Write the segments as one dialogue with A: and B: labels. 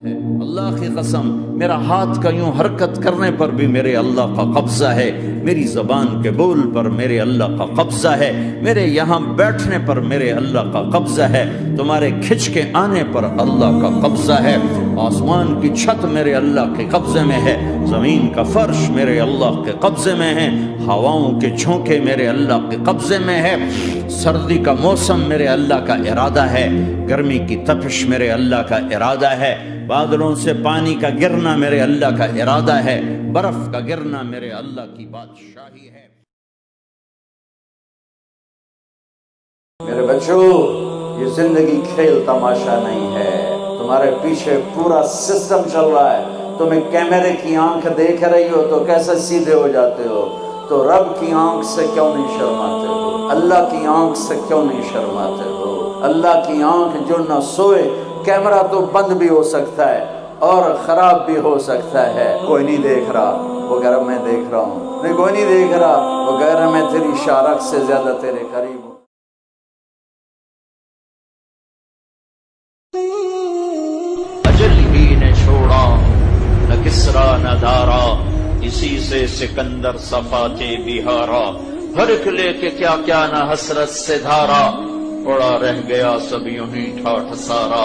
A: اللہ کی قسم میرا ہاتھ کا یوں حرکت کرنے پر بھی میرے اللہ کا قبضہ ہے، میری زبان کے بول پر میرے اللہ کا قبضہ ہے، میرے یہاں بیٹھنے پر میرے اللہ کا قبضہ ہے، تمہارے کھچ کے آنے پر اللہ کا قبضہ ہے، آسمان کی چھت میرے اللہ کے قبضے میں ہے، زمین کا فرش میرے اللہ کے قبضے میں ہے، ہواؤں کے جھونکے میرے اللہ کے قبضے میں ہے، سردی کا موسم میرے اللہ کا ارادہ ہے، گرمی کی تپش میرے اللہ کا ارادہ ہے، بادلوں سے پانی کا گرنا میرے اللہ کا ارادہ ہے، برف کا گرنا میرے اللہ کی بادشاہی ہے۔ میرے بچوں، یہ زندگی کھیل تماشا نہیں ہے، تمہارے پیچھے پورا سسٹم چل رہا ہے، تمہیں کیمرے کی آنکھ دیکھ رہی ہو تو کیسے سیدھے ہو جاتے ہو؟ تو رب کی آنکھ سے کیوں نہیں شرماتے ہو؟ اللہ کی آنکھ سے کیوں نہیں شرماتے ہو؟ اللہ کی آنکھ جو نہ سوئے، کیمرہ تو بند بھی ہو سکتا ہے اور خراب بھی ہو سکتا ہے، کوئی نہیں دیکھ رہا وہ کہہ رہا میں دیکھ رہا ہوں، نہیں کوئی نہیں دیکھ رہا وہ کہہ رہا میں تیری شارک سے زیادہ تیرے قریب ہوں۔
B: اجل ہی نے چھوڑا نہ کسرا نہ دارا، اسی سے سکندر صفاتے بہارا، فرق لے کے کیا کیا نہ حسرت سے دھارا، پڑا رہ گیا سب یوں ہی ٹھاٹھ سارا،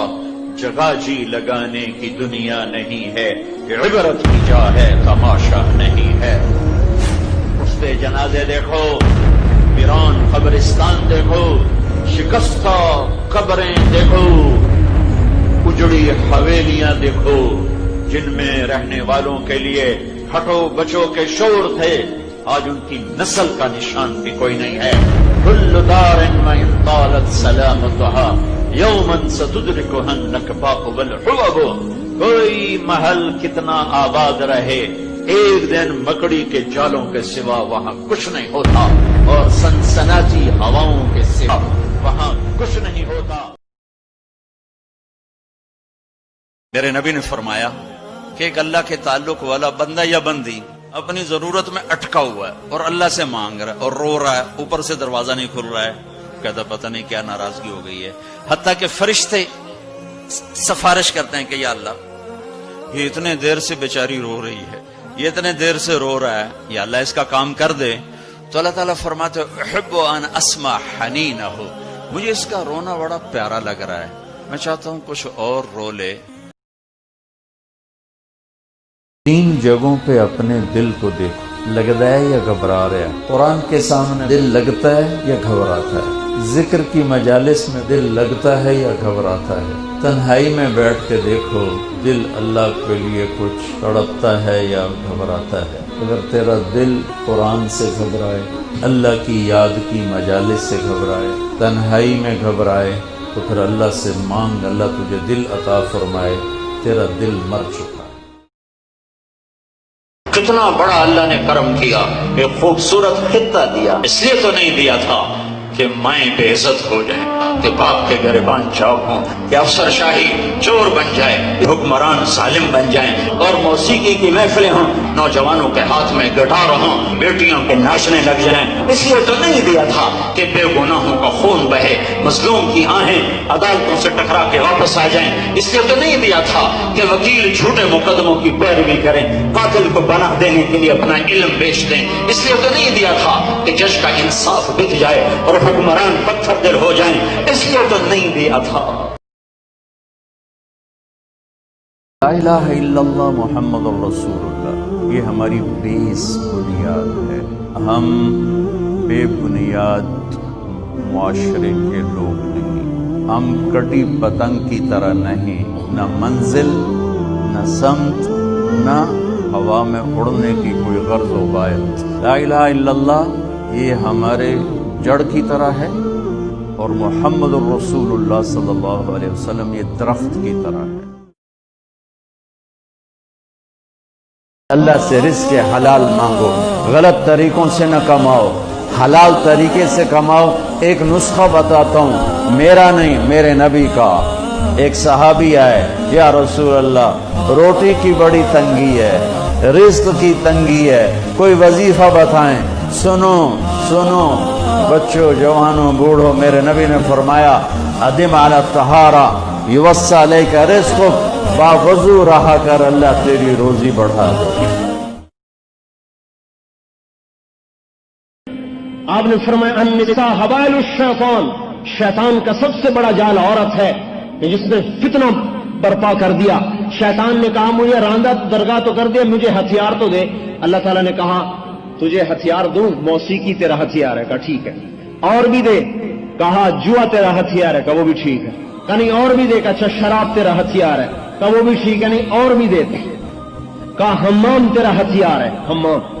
B: جگہ جی لگانے کی دنیا نہیں ہے، عبرت کی جا ہے تماشا نہیں ہے۔ اٹھتے جنازے دیکھو، ویران قبرستان دیکھو، شکستہ قبریں دیکھو، اجڑی حویلیاں دیکھو جن میں رہنے والوں کے لیے ہٹو بچو کے شور تھے، آج ان کی نسل کا نشان بھی کوئی نہیں ہے۔ کل دار وإن طالت سلامتها یوما ستدرکها النکباء والحوب، کوئی محل کتنا آباد رہے، ایک دن مکڑی کے جالوں کے سوا وہاں کچھ نہیں ہوتا، اور سنسناتی ہواؤں کے سوا وہاں کچھ نہیں ہوتا۔
A: میرے نبی نے فرمایا کہ ایک اللہ کے تعلق والا بندہ یا بندی اپنی ضرورت میں اٹکا ہوا ہے اور اللہ سے مانگ رہا ہے اور رو رہا ہے، اوپر سے دروازہ نہیں کھل رہا ہے، کہتا پتہ نہیں کیا ناراضگی ہو گئی ہے، حتیٰ کہ فرشتے سفارش کرتے ہیں کہ یا اللہ یہ اتنے دیر سے بیچاری رو رہی ہے، یہ اتنے دیر سے رو رہا ہے، یا اللہ اس کا کام کر دے، تو اللہ تعالیٰ فرماتے احب ان اسمع حنینہ، مجھے اس کا رونا بڑا پیارا لگ رہا ہے، میں چاہتا ہوں کچھ اور رو لے۔ تین جگہوں پہ اپنے دل کو دیکھو، لگتا ہے یا گھبرا رہا ہے؟ قرآن کے سامنے دل لگتا ہے یا گھبراتا ہے؟ ذکر کی مجالس میں دل لگتا ہے یا گھبراتا ہے؟ تنہائی میں بیٹھ کے دیکھو، دل اللہ کے لیے کچھ تڑپتا ہے یا گھبراتا ہے؟ اگر تیرا دل قرآن سے گھبرائے، اللہ کی یاد کی مجالس سے گھبرائے، تنہائی میں گھبرائے، تو پھر اللہ سے مانگ، اللہ تجھے دل عطا فرمائے، تیرا دل مر چکا۔
B: کتنا بڑا اللہ نے کرم کیا، ایک خوبصورت خطہ دیا، اس لیے تو نہیں دیا تھا کہ مائیں بے عزت ہو جائیں، کہ باپ کے گریبان چاک ہوں، کہ افسر شاہی چور بن جائے، حکمران ظالم بن جائیں، اور موسیقی کی محفلیں ہوں، نوجوانوں کے ہاتھ میں گٹار ہوں، بیٹیوں کے ناچنے لگ جائیں۔ اس لیے تو نہیں دیا تھا کہ بے گناہوں کا خون بہے، مظلوم کی آہیں عدالتوں سے ٹکرا کے واپس آ جائیں۔ اس لیے تو نہیں دیا تھا کہ وکیل جھوٹے مقدموں کی پیروی کریں، قاتل کو پناہ دینے کے لیے اپنا علم بیچ دیں۔ اس لیے تو نہیں دیا تھا کہ جج کا انصاف بک جائے اور حکمران پتھر دل ہو جائیں۔ اس لیے تو نہیں دیا تھا۔
A: لا الہ الا اللہ محمد رسول اللہ، یہ ہماری بیس بنیاد ہے۔ ہم بے بنیاد معاشرے کے لوگ نہیں، ہم کٹی پتنگ کی طرح نہیں، نہ منزل نہ سمت نہ ہوا میں اڑنے کی کوئی غرض و غایت۔ لا الہ الا اللہ یہ ہمارے جڑ کی طرح ہے، اور محمد الرسول اللہ صلی اللہ علیہ وسلم یہ درخت کی طرح ہے۔ اللہ سے رزق حلال مانگو، غلط طریقوں سے نہ کماؤ، حلال طریقے سے کماؤ۔ ایک نسخہ بتاتا ہوں، میرا نہیں میرے نبی کا۔ ایک صحابی آئے، یا رسول اللہ روٹی کی بڑی تنگی ہے، رزق کی تنگی ہے، کوئی وظیفہ بتائیں۔ سنو سنو بچوں، جوانوں، بوڑھوں، میرے نبی نے فرمایا ادم علی الطہارہ یوسع علیک رزقک، باوضو رہا کر، اللہ تیری روزی بڑھا دے۔
C: آپ نے فرمایا النساء حبائل الشیطان، شیطان کا سب سے بڑا جال عورت ہے کہ جس نے فتنہ برپا کر دیا۔ شیطان نے کہا مجھے راندہ درگاہ تو کر دے، مجھے ہتھیار تو دے۔ اللہ تعالیٰ نے کہا تجھے ہتھیار دوں، موسیقی تیرا ہتھیار ہے، کہا ٹھیک ہے۔ اور بھی دے، کہا جوا تیرا ہتھیار ہے، کہا وہ بھی ٹھیک ہے۔ کہا نہیں اور بھی دے، کہا اچھا شراب تیرا ہتھیار ہے، کہا وہ بھی ٹھیک ہے، نہیں اور بھی دے۔ کہا حمام تیرا ہتھیار ہے، حمام۔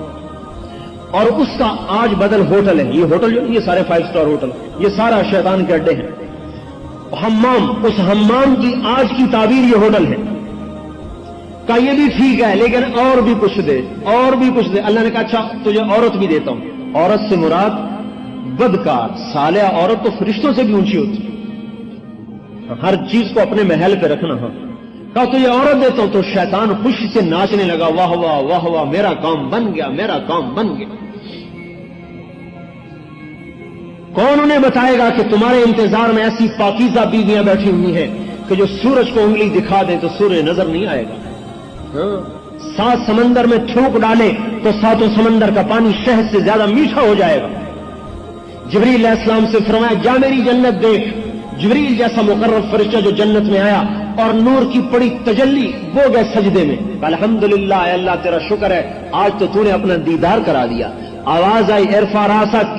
C: اور اس کا آج بدل ہوٹل ہے، یہ ہوٹل جو یہ سارے 5 اسٹار ہوٹل، یہ سارا شیطان کے اڈے ہیں۔ حمام، اس حمام کی آج کی تعبیر یہ ہوٹل ہے۔ کہا یہ بھی ٹھیک ہے لیکن اور بھی کچھ دے، اور بھی کچھ دے۔ اللہ نے کہا اچھا تجھے عورت بھی دیتا ہوں۔ عورت سے مراد بدکار صالحہ عورت تو فرشتوں سے بھی اونچی ہوتی ہے، ہر چیز کو اپنے محل پہ رکھنا۔ ہاں کہا تجھے عورت دیتا ہوں، تو شیطان خوشی سے ناچنے لگا، واہ واہ واہ واہ، میرا کام بن گیا، میرا کام بن گیا۔ کون انہیں بتائے گا کہ تمہارے انتظار میں ایسی پاکیزہ بیویاں بیٹھی ہوئی ہیں کہ جو سورج کو انگلی دکھا دیں تو سورج نظر نہیں آئے گا۔ 7 سمندر میں تھوک ڈالے تو 7 سمندر کا پانی شہد سے زیادہ میٹھا ہو جائے گا۔ جبریل علیہ السلام سے فرمایا جا میری جنت دیکھ۔ جبریل جیسا مقرب فرشتہ جو جنت میں آیا اور نور کی بڑی تجلی، وہ گئے سجدے میں۔ الحمدللہ، اے اللہ تیرا شکر ہے، آج تو نے اپنا دیدار کرا دیا۔ آواز آئی ارفع راسک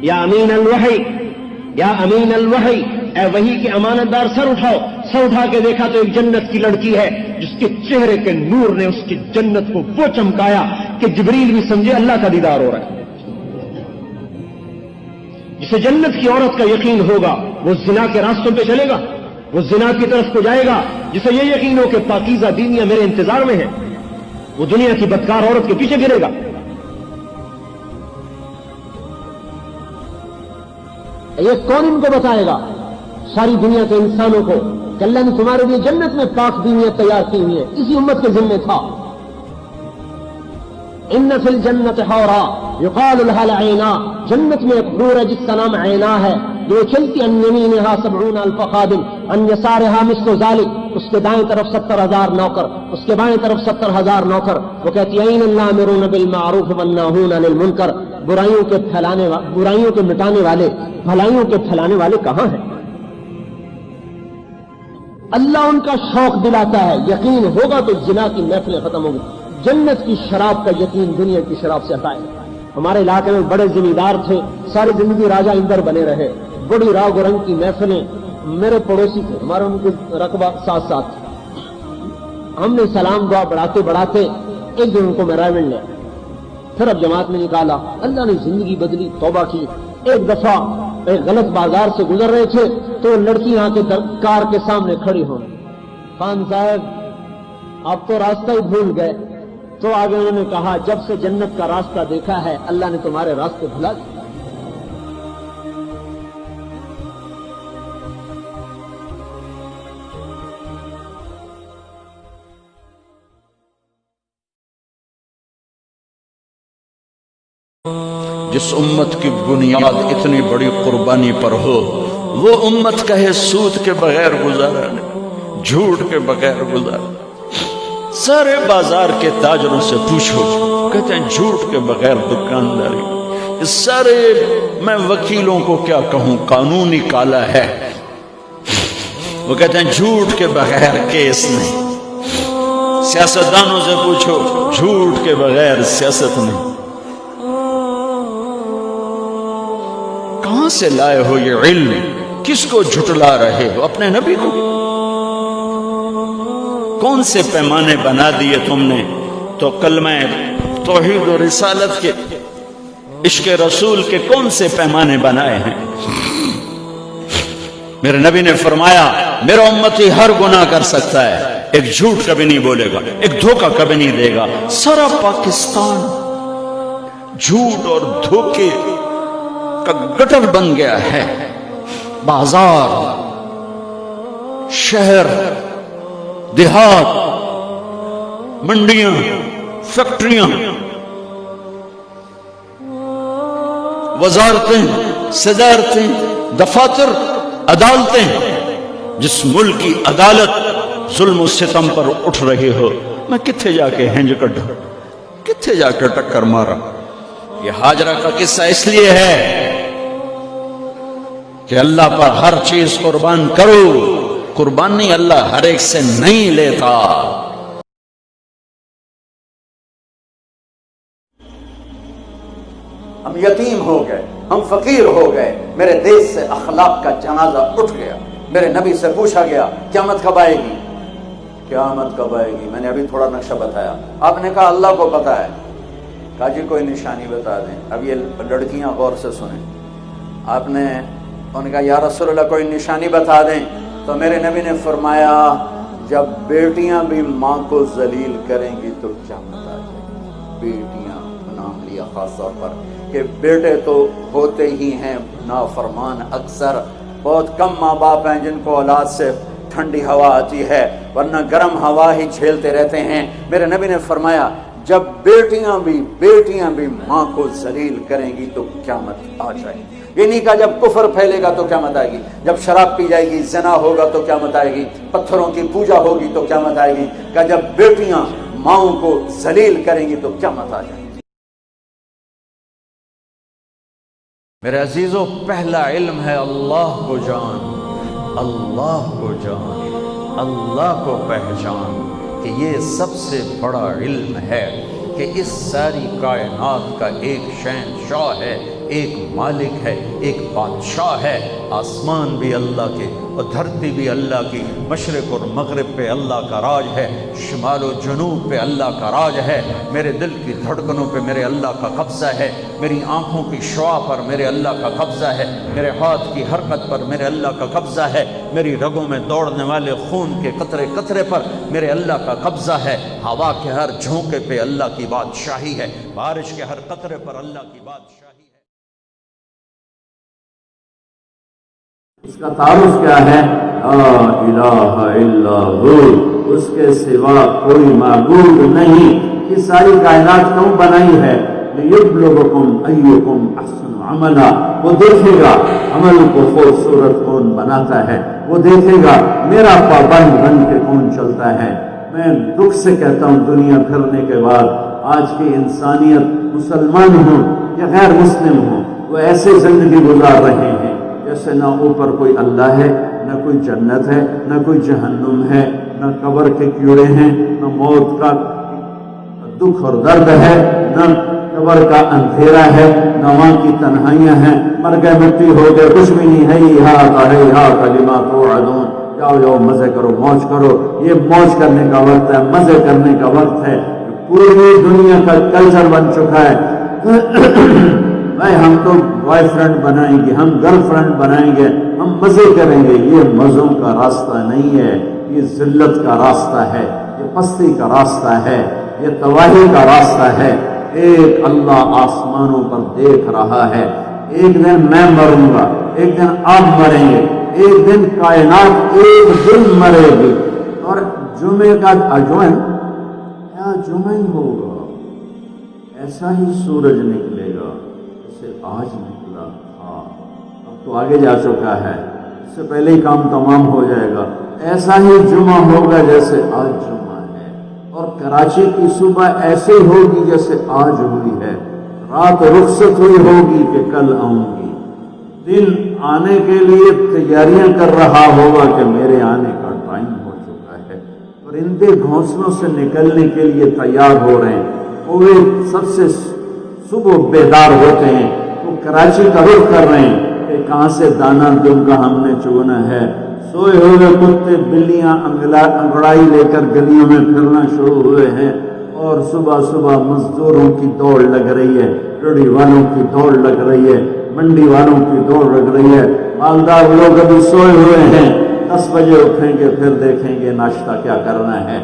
C: یا امین الوحی، یا امین الوحی، اے وحی کے امانت دار سر اٹھاؤ۔ سر اٹھا کے دیکھا تو ایک جنت کی لڑکی ہے جس کے چہرے کے نور نے اس کی جنت کو وہ چمکایا کہ جبریل بھی سمجھے اللہ کا دیدار ہو رہا ہے۔ جسے جنت کی عورت کا یقین ہوگا وہ زنا کے راستوں پہ چلے گا، وہ زنا کی طرف کو جائے گا۔ جسے یہ یقین ہو کہ پاکیزہ بیویاں میرے انتظار میں ہیں، وہ دنیا کی بدکار عورت کے پیچھے گرے گا۔ یہ کون ان کو بتائے گا؟ ساری دنیا کے انسانوں کو کہ اللہ نے تمہارے لیے جنت میں پاک بیویاں تیار کی ہوئی ہیں، اسی امت کے ذمہ تھا۔ ان فی الجنت حورا یقال لها العینا، جنت میں ایک حور ہے جس کا نام عینا ہے، جو چلتی ان یمینہا 70 الف خادم، ان یسارہا مثل ذلک، اس کے دائیں طرف 70,000 نوکر، اس کے بائیں طرف 70,000 نوکر۔ وہ کہتی ہیں الامرون بالمعروف والناہون عن المنکر، برائیوں کے مٹانے والے، بھلائیوں کے پھیلانے والے کہاں ہیں؟ اللہ ان کا شوق دلاتا ہے، یقین ہوگا تو زنا کی محفلیں ختم ہوگی۔ جنت کی شراب کا یقین دنیا کی شراب سے ہٹائے۔ ہمارے علاقے میں بڑے زمیندار تھے، ساری زندگی راجہ اندر بنے رہے، بڑی راگ و رنگ کی محفلیں، میرے پڑوسی تھے، ہمارا ان کے رقبہ ساتھ تھا۔ ہم نے سلام دعا بڑھاتے ایک دن ان کو میں رائے مل لیا، پھر اب جماعت میں نکالا۔ اللہ نے زندگی بدلی، توبہ کی۔ ایک دفعہ ایک غلط بازار سے گزر رہے تھے تو لڑکی یہاں کے کار کے سامنے کھڑی ہو، خان صاحب آپ تو راستہ ہی بھول گئے۔ تو آگے انہوں نے کہا جب سے جنت کا راستہ دیکھا ہے اللہ نے تمہارے راستے بھلا دیے۔
A: جس امت کی بنیاد اتنی بڑی قربانی پر ہو، وہ امت کہے سود کے بغیر گزارا نہیں، جھوٹ کے بغیر گزارا۔ سارے بازار کے تاجروں سے پوچھو، کہتے ہیں جھوٹ کے بغیر دکانداری۔ سارے میں وکیلوں کو کیا کہوں، قانونی کالا ہے۔ وہ کہتے ہیں جھوٹ کے بغیر کیس نہیں۔ سیاستدانوں سے پوچھو، جھوٹ کے بغیر سیاست نہیں۔ کہاں سے لائے ہو یہ علم؟ کس کو جھٹلا رہے ہو؟ اپنے نبی کو؟ کون سے پیمانے بنا دیے تم نے؟ تو کلمہ توحید و رسالت کے، عشق رسول کے کون سے پیمانے بنائے ہیں؟ میرے نبی نے فرمایا میرا امتی ہر گناہ کر سکتا ہے، ایک جھوٹ کبھی نہیں بولے گا، ایک دھوکہ کبھی نہیں دے گا۔ سارا پاکستان جھوٹ اور دھوکے کا گٹر بن گیا ہے۔ بازار، شہر، دیہات، منڈیاں، فیکٹریاں، وزارتیں، صدارتیں، دفاتر، عدالتیں، جس ملک کی عدالت ظلم و ستم پر اٹھ رہی ہو، میں کتھے جا کے ہنج کڈھا، کتھے جا کے ٹکر مارا؟ یہ ہاجرہ کا قصہ اس لیے ہے کہ اللہ پر ہر چیز قربان کرو، قربانی اللہ ہر ایک سے نہیں لیتا۔
D: ہم یتیم ہو گئے، ہم فقیر ہو گئے، میرے دیش سے اخلاق کا جنازہ اٹھ گیا۔ میرے نبی سے پوچھا گیا قیامت کب آئے گی، قیامت کب آئے گی؟ میں نے ابھی تھوڑا نقشہ بتایا، آپ نے کہا اللہ کو پتا ہے۔ کہا جی کوئی نشانی بتا دیں۔ اب یہ لڑکیاں غور سے سنیں، آپ نے ان کا یا رسول اللہ کوئی نشانی بتا دیں، تو میرے نبی نے فرمایا جب بیٹیاں بھی ماں کو ذلیل کریں گی تو قیامت آ جائے گی۔ بیٹیاں نام لیا خاص طور پر کہ بیٹے تو ہوتے ہی ہیں نافرمان، اکثر بہت کم ماں باپ ہیں جن کو اولاد سے ٹھنڈی ہوا آتی ہے، ورنہ گرم ہوا ہی جھیلتے رہتے ہیں۔ میرے نبی نے فرمایا جب بیٹیاں بھی ماں کو ذلیل کریں گی تو قیامت آ جائے گی۔ یہ نہیں کہا جب کفر پھیلے گا تو قیامت آئے گی، جب شراب پی جائے گی، زنا ہوگا تو قیامت آئے گی، پتھروں کی پوجا ہوگی تو قیامت آئے گی۔ کہا جب بیٹیاں ماؤں کو ذلیل کریں گی تو قیامت آ جائے گی۔
A: میرے عزیزو، پہلا علم ہے اللہ کو جان، اللہ کو جان، اللہ کو پہچان، کہ یہ سب سے بڑا علم ہے کہ اس ساری کائنات کا ایک شہنشاہ ہے، ایک مالک ہے، ایک بادشاہ ہے۔ آسمان بھی اللہ کے اور دھرتی بھی اللہ کی، مشرق اور مغرب پہ اللہ کا راج ہے، شمال و جنوب پہ اللہ کا راج ہے۔ میرے دل کی دھڑکنوں پہ میرے اللہ کا قبضہ ہے، میری آنکھوں کی شعاع پر میرے اللہ کا قبضہ ہے، میرے ہاتھ کی حرکت پر میرے اللہ کا قبضہ ہے، میری رگوں میں دوڑنے والے خون کے قطرے قطرے پر میرے اللہ کا قبضہ ہے، ہوا کے ہر جھونکے پہ اللہ کی بادشاہی ہے، بارش کے ہر قطرے پر اللہ کی بادشاہی ہے۔
D: اس کا تعارف کیا ہے؟ لا الہ الا ہو، اس کے سوا کوئی معبود نہیں۔ یہ ساری کائنات کیوں بنائی ہے؟ لیبلوکم ایکم احسن عملا، وہ دیکھے گا عمل کو خوبصورت کون بناتا ہے، وہ دیکھے گا میرا پابند بن کے کون چلتا ہے۔ میں دکھ سے کہتا ہوں دنیا پھرنے کے بعد آج کی انسانیت، مسلمان ہوں یا غیر مسلم ہوں، وہ ایسے زندگی گزار رہے ہیں جیسے نہ اوپر کوئی اللہ ہے، نہ کوئی جنت ہے، نہ کوئی جہنم ہے، نہ قبر کے کیڑے ہیں، نہ موت کا دکھ اور درد ہے، نہ قبر کا اندھیرا ہے، نہ وہاں کی تنہائیاں ہیں، مر گئے مٹی ہو گئے، کچھ بھی نہیں ہے۔ ہے لما توعدون، جاؤ جاؤ مزے کرو، موج کرو۔ یہ موج کرنے کا وقت ہے، مزے کرنے کا وقت ہے۔ پوری دنیا کا کلچر بن چکا ہے بھائی ہم تو بوائے فرینڈ بنائیں گے، ہم گرل فرینڈ بنائیں گے، ہم مزے کریں گے۔ یہ مزوں کا راستہ نہیں ہے، یہ ذلت کا راستہ ہے، یہ پستی کا راستہ ہے، یہ تباہی کا راستہ ہے۔ ایک اللہ آسمانوں پر دیکھ رہا ہے، ایک دن میں مروں گا، ایک دن آپ مریں گے، ایک دن کائنات ایک دن مرے گی، اور جمعے کا جمعہ ہی ہوگا، ایسا ہی سورج نکلے گا جیسے آج نکلا تھا، اب تو آگے جا چکا ہے، اس سے پہلے ہی کام تمام ہو جائے گا۔ ایسا ہی جمعہ ہوگا جیسے آج جمعہ ہے، اور کراچی کی صبح ایسے ہوگی جیسے آج ہوئی ہے، رات رخصت ہوئی ہوگی کہ کل آؤں گی، دن آنے کے لیے تیاریاں کر رہا ہوگا کہ میرے آنے کا ٹائم ہو چکا ہے، پرندے گھونسلوں سے نکلنے کے لیے تیار ہو رہے ہیں، وہ سب سے صبح بیدار ہوتے ہیں، وہ کراچی کا رخ کر رہے ہیں کہ کہاں سے دانا دم کا ہم نے چگنا ہے۔ سوئے ہوئے کتے بلیاں انگڑائی لے کر گلیوں میں پھرنا شروع ہوئے ہیں، اور صبح صبح مزدوروں کی دوڑ لگ رہی ہے، ریڑھی والوں کی دوڑ لگ رہی ہے، منڈی والوں کی دوڑ لگ رہی ہے۔ مالدار لوگ ابھی سوئے ہوئے ہیں، 10 بجے اٹھیں گے، پھر دیکھیں گے ناشتہ کیا کرنا ہے،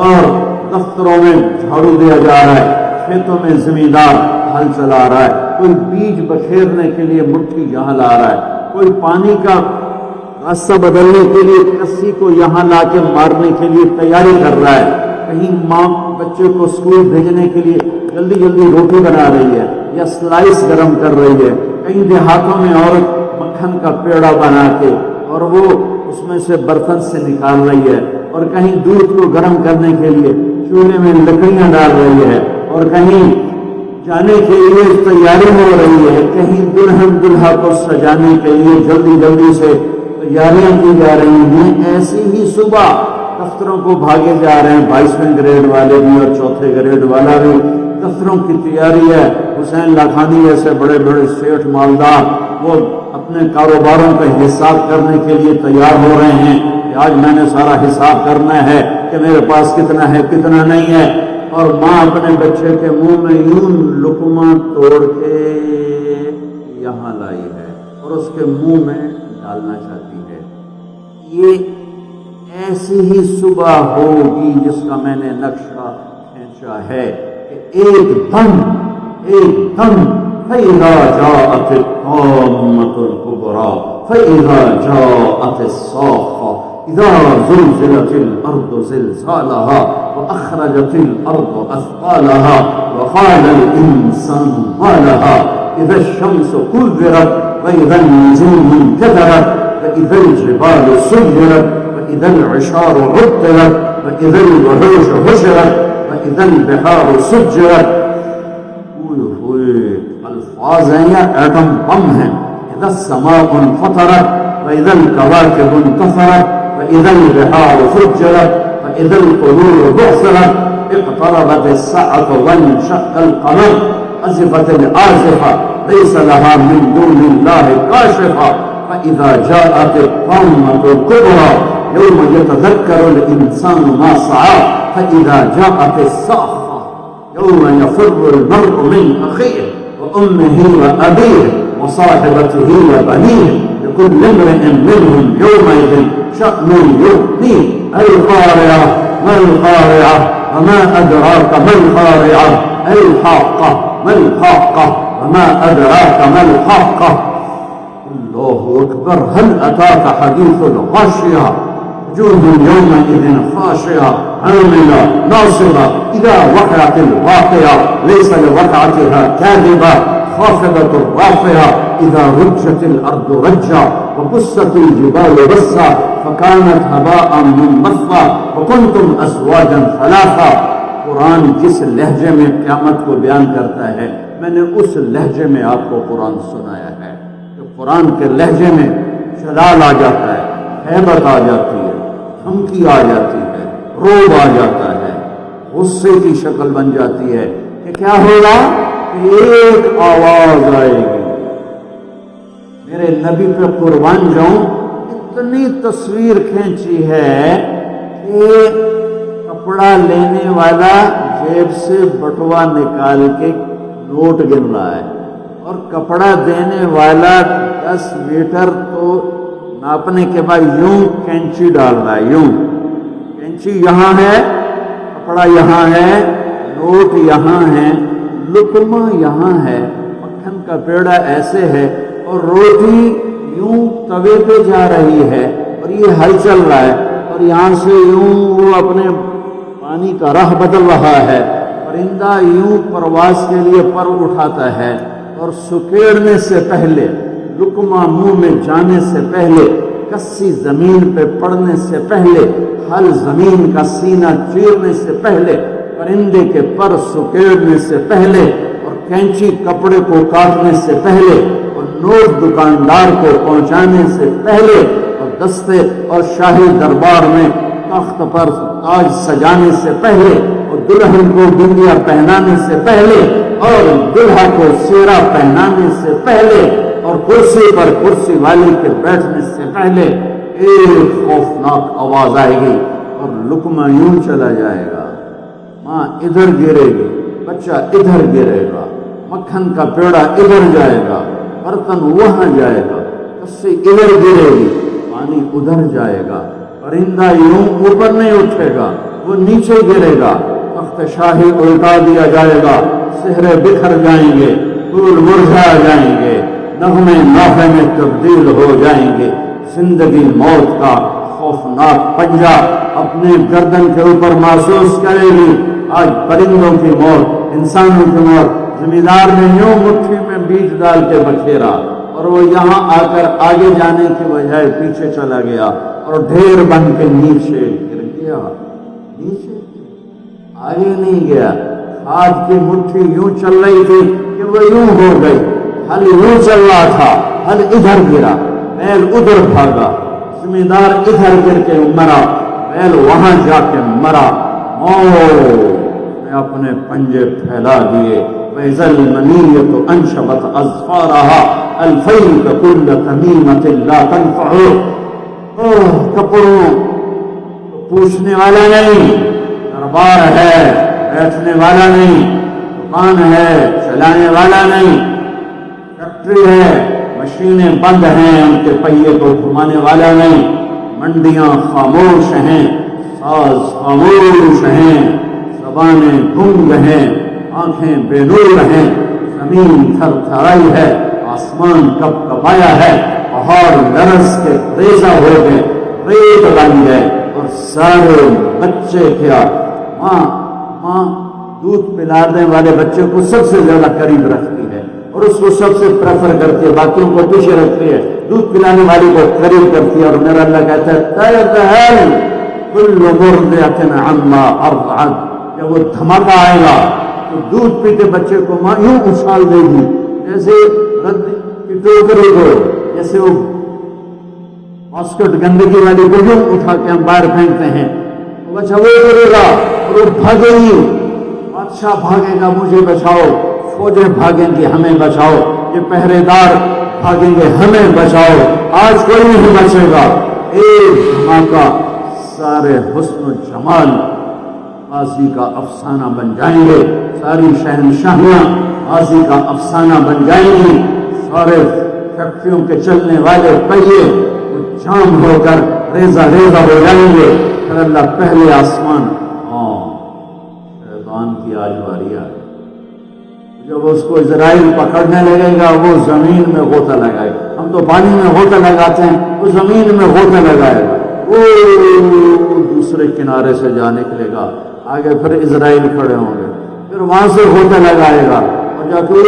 D: اور دفتروں میں جھاڑو دیا جا رہا ہے، کھیتوں میں زمیندار ہل چلا رہا ہے، کوئی بیج بکھیرنے کے لیے مٹھی یہاں لا رہا ہے، کوئی پانی کا راستہ بدلنے کے لیے کسی کو یہاں لا کے مارنے کے لیے تیاری کر رہا ہے، کہیں ماں بچے کو اسکول بھیجنے کے لیے جلدی جلدی روٹی بنا رہی ہے یا سلائس گرم کر رہی ہے، کہیں دیہاتوں میں عورت مکھن کا پیڑا بنا کے اور وہ اس میں سے برتن سے نکال رہی ہے، اور کہیں دودھ کو گرم کرنے کے لیے چولہے میں لکڑیاں ڈال رہی ہے، اور کہیں جانے کے لیے تیاری ہو رہی ہے، کہیں دلہن دلہا کو سجانے کے لیے جلدی جلدی سے تیاریاں کی جا رہی ہیں۔ ایسی ہی صبح دفتروں کو بھاگے جا رہے ہیں، 22ویں گریڈ والے بھی اور 4تھے گریڈ والا بھی، دفتروں کی تیاری ہے۔ حسین لاکھانی جیسے بڑے بڑے سیٹھ مالدار وہ اپنے کاروباروں کا حساب کرنے کے لیے تیار ہو رہے ہیں کہ آج میں نے سارا حساب کرنا ہے کہ میرے پاس کتنا ہے کتنا نہیں ہے، اور ماں اپنے بچے کے منہ میں یوں لقمہ توڑ کے یہاں لائی ہے اور اس کے منہ میں ڈالنا چاہتی ہے۔ یہ ایسی ہی صبح ہوگی جس کا میں نے نقشہ کھینچا ہے کہ ایک دم فَإِذَا جَاءَتِ الطَّامَّةُ الْكُبْرَى فَإِذَا جَاءَتِ الصَّاخَّةُ إِذَا زُلْزِلَتِ الْأَرْضُ زِلْزَالَهَا وَأَخْرَجَتِ الْأَرْضُ أَثْقَالَهَا وَقَالَ الْإِنسَانُ مَا لَهَا إِذَا الشَّمْسُ كُوِّرَتْ وَإِذَا النُّجُومُ انكَدَرَتْ وَإِذَا الْجِبَالُ سُيِّرَتْ وَإِذَا الْعِشَارُ عُطِّلَتْ وَإِذَا الْوُحُوشُ حُشِرَتْ وَإِذَا الْبِحَارُ سُجِّرَتْ۔ الفاظ ہیں یا ایٹم بم ہیں۔ اذا السماء انفطرت واذا الكواكب انتثرت واذا البحار فجرت واذا القبور بعثرت اقتربت الساعة وانشق القمر ازفت الآزفة ليس لها من دون الله كاشفة فاذا جاءت الطامة الكبرى يوم يتذكر الانسان ما سعى فاذا جاءت الصاخة يوم يفر المرء من اخيه وأمه وأبيه وصاحبته وبنيه لكل امرئ منهم يومئذ شأن يغنيه القارعة ما القارعة وما أدراك ما القارعة الحاقة ما الحاقة وما أدراك ما الحاقة الله أكبر هل أتاك حديث الغاشية وجوه يومئذ خاشعة عاملة ناصبة إذا وقعت الواقعة ليس لوقعتها كاذبة خافضة رافعة إذا رجت الأرض رجا وبست الجبال بسا فكانت هباء منبثا وكنتم أزواجا ثلاثا۔ قرآن جس لہجے میں قیامت کو بیان کرتا ہے میں نے اس لہجے میں آپ کو قرآن سنایا ہے کہ قرآن کے لہجے میں جلال آ جاتا ہے، ہیبت آ جاتی ہے، دھمکی آ جاتی ہے، روب آ جاتا ہے، غصے کی شکل بن جاتی ہے کہ کیا ہوگا کہ ایک آواز آئے گی۔ میرے نبی پہ قربان جاؤں، اتنی تصویر کھینچی ہے کہ کپڑا لینے والا جیب سے بٹوا نکال کے نوٹ گن رہا ہے اور کپڑا دینے والا 10 میٹر تو ناپنے کے بعد یوں کینچی ڈال رہا ہے، یوں کینچی یہاں ہے، کپڑا یہاں ہے، نوٹ یہاں ہے، لقمہ یہاں ہے، مکھن کا پیڑا ایسے ہے، اور روٹی یوں توے پہ جا رہی ہے اور یہ ہل چل رہا ہے، اور یہاں سے یوں وہ اپنے پانی کا راہ بدل رہا ہے، پرندہ یوں پرواز کے لیے پر اٹھاتا ہے، اور سکیڑنے سے پہلے، لقمہ منہ میں جانے سے پہلے، کسی زمین پہ پڑنے سے پہلے، ہل زمین کا سینہ چیرنے سے پہلے، پرندے کے پر سکیڑنے سے پہلے، اور کینچی کپڑے کو کاٹنے سے پہلے، اور نوٹ دکاندار کو پہنچانے سے پہلے، اور دستے اور شاہی دربار میں تخت پر تاج سجانے سے پہلے، اور دلہن کو بندیا پہنانے سے پہلے، اور دلہا کو سیرا پہنانے سے پہلے، اور کرسی پر کرسی والی کے بیٹھنے سے پہلے ایک خوفناک آواز آئے گی اور لقمہ یوں چلا جائے گا، ماں ادھر گرے گی، بچہ ادھر گرے گا، مکھن کا پیڑا ادھر جائے گا، برتن وہاں جائے گا، کسی ادھر گرے گی، پانی ادھر جائے گا، پرندہ یوں اوپر نہیں اٹھے گا، وہ نیچے گرے گا، تخت شاہی الٹا دیا جائے گا، سہرے بکھر جائیں گے، پھول مرجھا جائیں گے، نغمے نافے میں تبدیل ہو جائیں گے، زندگی موت کا خوفناک پنجہ اپنے گردن کے اوپر محسوس کرے گی۔ آج پرندوں کی موت، انسانوں کی موت، زمیندار نے یوں مٹھی میں بیج ڈال کے بکھیرا اور وہ یہاں آ کر آگے جانے کی بجائے پیچھے چلا گیا، اور ڈھیر بن کے نیچے گر گیا، نیچے آگے نہیں گیا۔ ہاتھ کی مٹھی یوں چل رہی تھی کہ وہ یوں ہو گئی، ہل یوں چل رہا تھا، ہل ادھر گرا، بیل ادھر بھاگا، زمیندار ادھر گر کے مرا، بیل وہاں جا کے مرا۔ نے اپنے پنجے پھیلا دیے، وَإِذَا الْمَنِيَّةُ أَنْشَبَتْ أَظْفَارَهَا أَلْفَيْكَ كُلَّ تَمِيمَةٍ لَا تَنْفَعُ۔ کپڑوں پوچھنے والا نہیں، دربار ہے بیٹھنے والا نہیں، دکان ہے چلانے والا نہیں، فیکٹری ہے مشینیں بند ہیں ان کے پہیے کو گھمانے والا نہیں، منڈیاں خاموش ہیں، ساز خاموش ہیں، زبانیں گنگ ہیں، آنکھیں بے نور ہیں، زمین تھر تھرائی ہے، آسمان کپ کپایا ہے، پہاڑ لرز کے ریزہ ہو گئے، ریت بن گئے، اور سارے بچے کیا ماں دودھ پلانے والے بچے کو سب سے زیادہ قریب رکھتی ہے اور اس کو سب سے پریفر کرتی ہے، باقیوں کو پیچھے رکھتی ہے، دودھ پلانے والی کو قریب کرتی ہے۔ اور میرا اللہ کہتا ہے تَيَذْهَلُ كُلُّ مُرْضِعَةٍ عَمَّا أَرْضَعَتْ، جب وہ دھماکہ آئے گا تو دودھ پیتے بچے کو ماں یوں اچھال دے گی جیسے رد کی ٹوکری کو، جیسے وہ باسکٹ گندگی والی کو یوں اٹھا کے ہم باہر پھینکتے ہیں، وہ بچہ وہ کرے گا اور وہ بھاگے گی، بادشاہ بھاگے گا مجھے بچاؤ، فوجیں بھاگیں گی ہمیں بچاؤ، یہ پہرے دار بھاگیں گے ہمیں بچاؤ، آج کوئی نہیں بچے گا۔ ایک دھماکہ سارے حسن و جمال ماضی کا افسانہ بن جائیں گے، ساری شہنشاہیاں ماضی کا افسانہ بن جائیں گی، سارے فیکٹریوں کے چلنے والے پہیے جام ہو کر ریزہ ریزہ ہو جائیں گے۔ پھر اللہ پہلے آسمان شیطان کی آج باری آئے، جب اس کو اسرائیل پکڑنے لگے گا وہ زمین میں غوطہ لگائے گا، ہم تو پانی میں غوطہ لگاتے ہیں، وہ زمین میں غوطہ لگائے گا، وہ دوسرے کنارے سے جا نکلے گا، آگے پھر اسرائیل کھڑے ہوں گے، پھر وہاں سے غوطہ لگائے گا اور جا کے